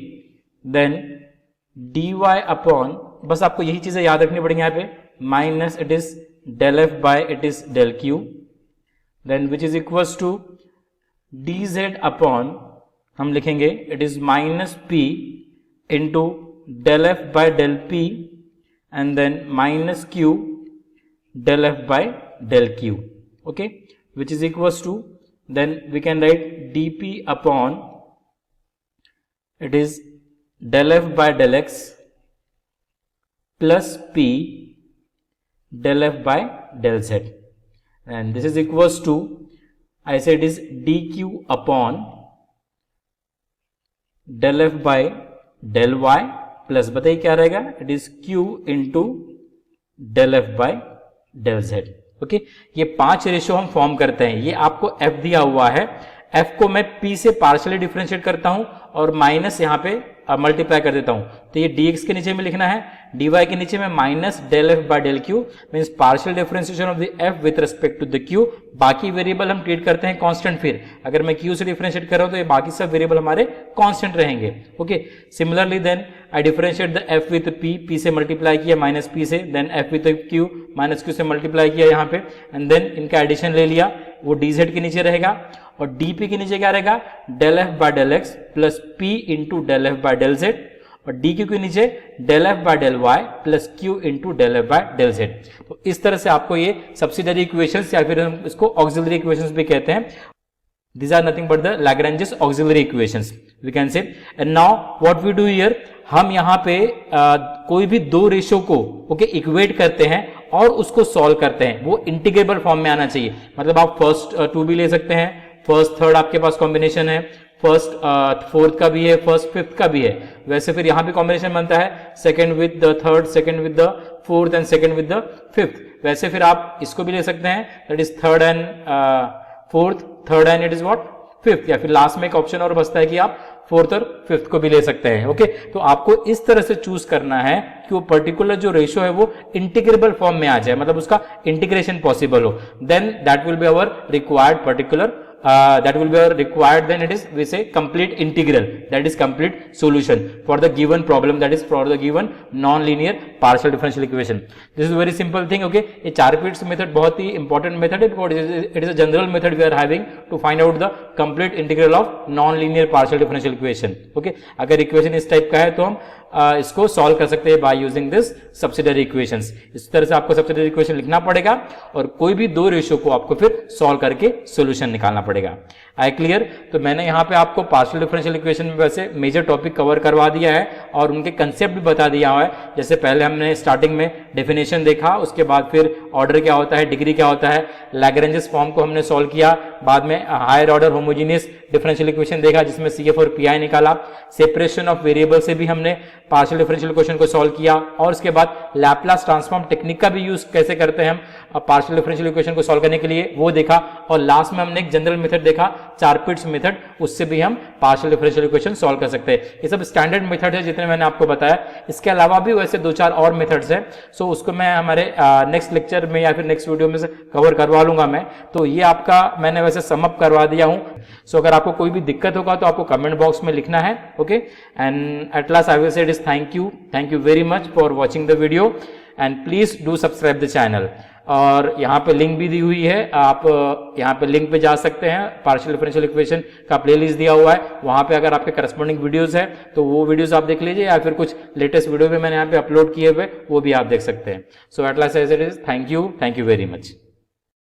then dy upon, बस आपको यही चीजें याद रखनी पड़ेंगी यहाँ पे, minus it is del f by it is del q, then which is equals to dz upon, हम लिखेंगे it is minus p into del f by del p, and then minus q del f by del q. Okay, which is equals to, then we can write dp upon it is del f by del x plus p del f by del z, and this is equals to, I say it is dq upon del f by del y plus बताइए क्या रहेगा, it is q into del f by del z। Okay, ये 5 रेशियो हम फॉर्म करते हैं। ये आपको f दिया हुआ है, f को मैं p से पार्शियली डिफरेंशिएट करता हूं और माइनस यहां पे मल्टीप्लाई कर देता हूं, तो ये dx के नीचे में लिखना है, dy के नीचे में minus del f by del q, means partial differentiation of the f with respect to the q। बाकी वेरिएबल हम ट्रीट करते हैं कांस्टेंट, फिर अगर मैं q से डिफरेंशिएट कर रहा हूं तो ये बाकी सब वेरिएबल हमारे कांस्टेंट रहेंगे। Okay, similarly then I differentiate the f with p से मल्टीप्लाई किया माइनस p से, then f with q minus q से मल्टीप्लाई किया यहाँ पे, एंड देन इनका एडिशन ले लिया, वो dz के नीचे रहेगा और dp के नीचे क्या रहेगा, del f by del x plus p into del f by del z, और dq के नीचे del f by del y plus q into del f by del z। तो इस तरह से आपको ये सब्सिडरी इक्वेशंस या फिर हम इसको ऑक्सिलरी इक्वेशंस भी कहते हैं, these are nothing but the Lagrange's auxiliary equations we can say। and now what we do here, हम यहाँ पे कोई भी दो रेशियो को ओके इक्वेट करते हैं और उसको सॉल्व करते हैं, वो इंटीग्रेबल फॉर्म में आना चाहिए। मतलब आप फर्स्ट टू भी ले सकते हैं, फर्स्ट थर्ड आपके पास कॉम्बिनेशन है, फर्स्ट फोर्थ का भी है, फर्स्ट फिफ्थ का भी है, वैसे फिर यहाँ पे कॉम्बिनेशन बनता है second with the third, second with the fourth and second with the fifth. वैसे फिर आप इसको भी ले सकते हैं, that is third and fourth, third and it is what fifth, या फिर लास्ट में एक ऑप्शन और बचता है कि आप फोर्थ और फिफ्थ को भी ले सकते हैं। ओके, तो आपको इस तरह से चूज करना है कि वो पर्टिकुलर जो रेशियो है वो इंटीग्रेबल फॉर्म में आ जाए, मतलब उसका इंटीग्रेशन पॉसिबल हो, then that will be our required particular that will be required, then it is we say complete integral, that is complete solution for the given problem, that is for the given non-linear partial differential equation। this is very simple thing। okay, ये 4 repeats method बहुत ही important method है, because it is a general method we are having to find out the complete integral of non-linear partial differential equation। okay, अगर equation इस टाइप का है तो हम इसको सॉल्व कर सकते हैं bye using this subsidiary equations. इस तरह से आपको सब्सिडरी इक्वेशन लिखना पड़ेगा और कोई भी दो रेशियो को आपको फिर सॉल्व करके सॉल्यूशन निकालना पड़ेगा। I clear? तो मैंने यहाँ पे आपको पार्शियल डिफरेंशियल इक्वेशन में वैसे मेजर टॉपिक कवर करवा दिया है और उनके कंसेप्ट भी बता दिया हुआ है। जैसे पहले हमने स्टार्टिंग में डेफिनेशन देखा, उसके बाद फिर ऑर्डर क्या होता है, डिग्री क्या होता है, लैग्रेंजेस फॉर्म को हमने सॉल्व किया, बाद में higher order homogeneous differential equation देखा जिसमें CF और PI निकाला, सेपरेशन ऑफ वेरिएबल से भी हमने पार्शियल डिफरेंशियल इक्वेशन को सॉल्व किया, और उसके बाद लैपलास ट्रांसफॉर्म टेक्निक का भी यूज कैसे करते हैं हम पार्शियल डिफरेंशियल इक्वेशन को सॉल्व करने के लिए, वो देखा, और लास्ट में हमने एक जनरल मेथड देखा, 4 पिट्स मेथड, उससे भी हम पार्शियल डिफरेंशियल इक्वेशन सॉल्व कर सकते हैं। ये सब स्टैंडर्ड मेथड है जितने मैंने आपको बताया। इसके अलावा भी वैसे 2-4 और मेथड्स हैं, सो उसको मैं हमारे नेक्स्ट लेक्चर में या फिर नेक्स्ट वीडियो में से कवर करवा लूंगा मैं। तो ये आपका मैंने वैसे समअप करवा दिया हूं। सो अगर आपको कोई भी दिक्कत होगा तो आपको कमेंट बॉक्स में लिखना है। Okay, and at last I will say it is thank you very much for watching the video and please do subscribe the channel. और यहाँ पे लिंक भी दी हुई है, आप यहाँ पे लिंक पे जा सकते हैं, पार्शियल डिफरेंशियल इक्वेशन का प्लेलिस्ट दिया हुआ है, वहां पे अगर आपके करस्पॉन्डिंग वीडियोस है तो वो वीडियोस आप देख लीजिए, या फिर कुछ लेटेस्ट वीडियो भी मैंने यहाँ पे अपलोड किए हुए वो भी आप देख सकते हैं। So at last as it is thank you very much.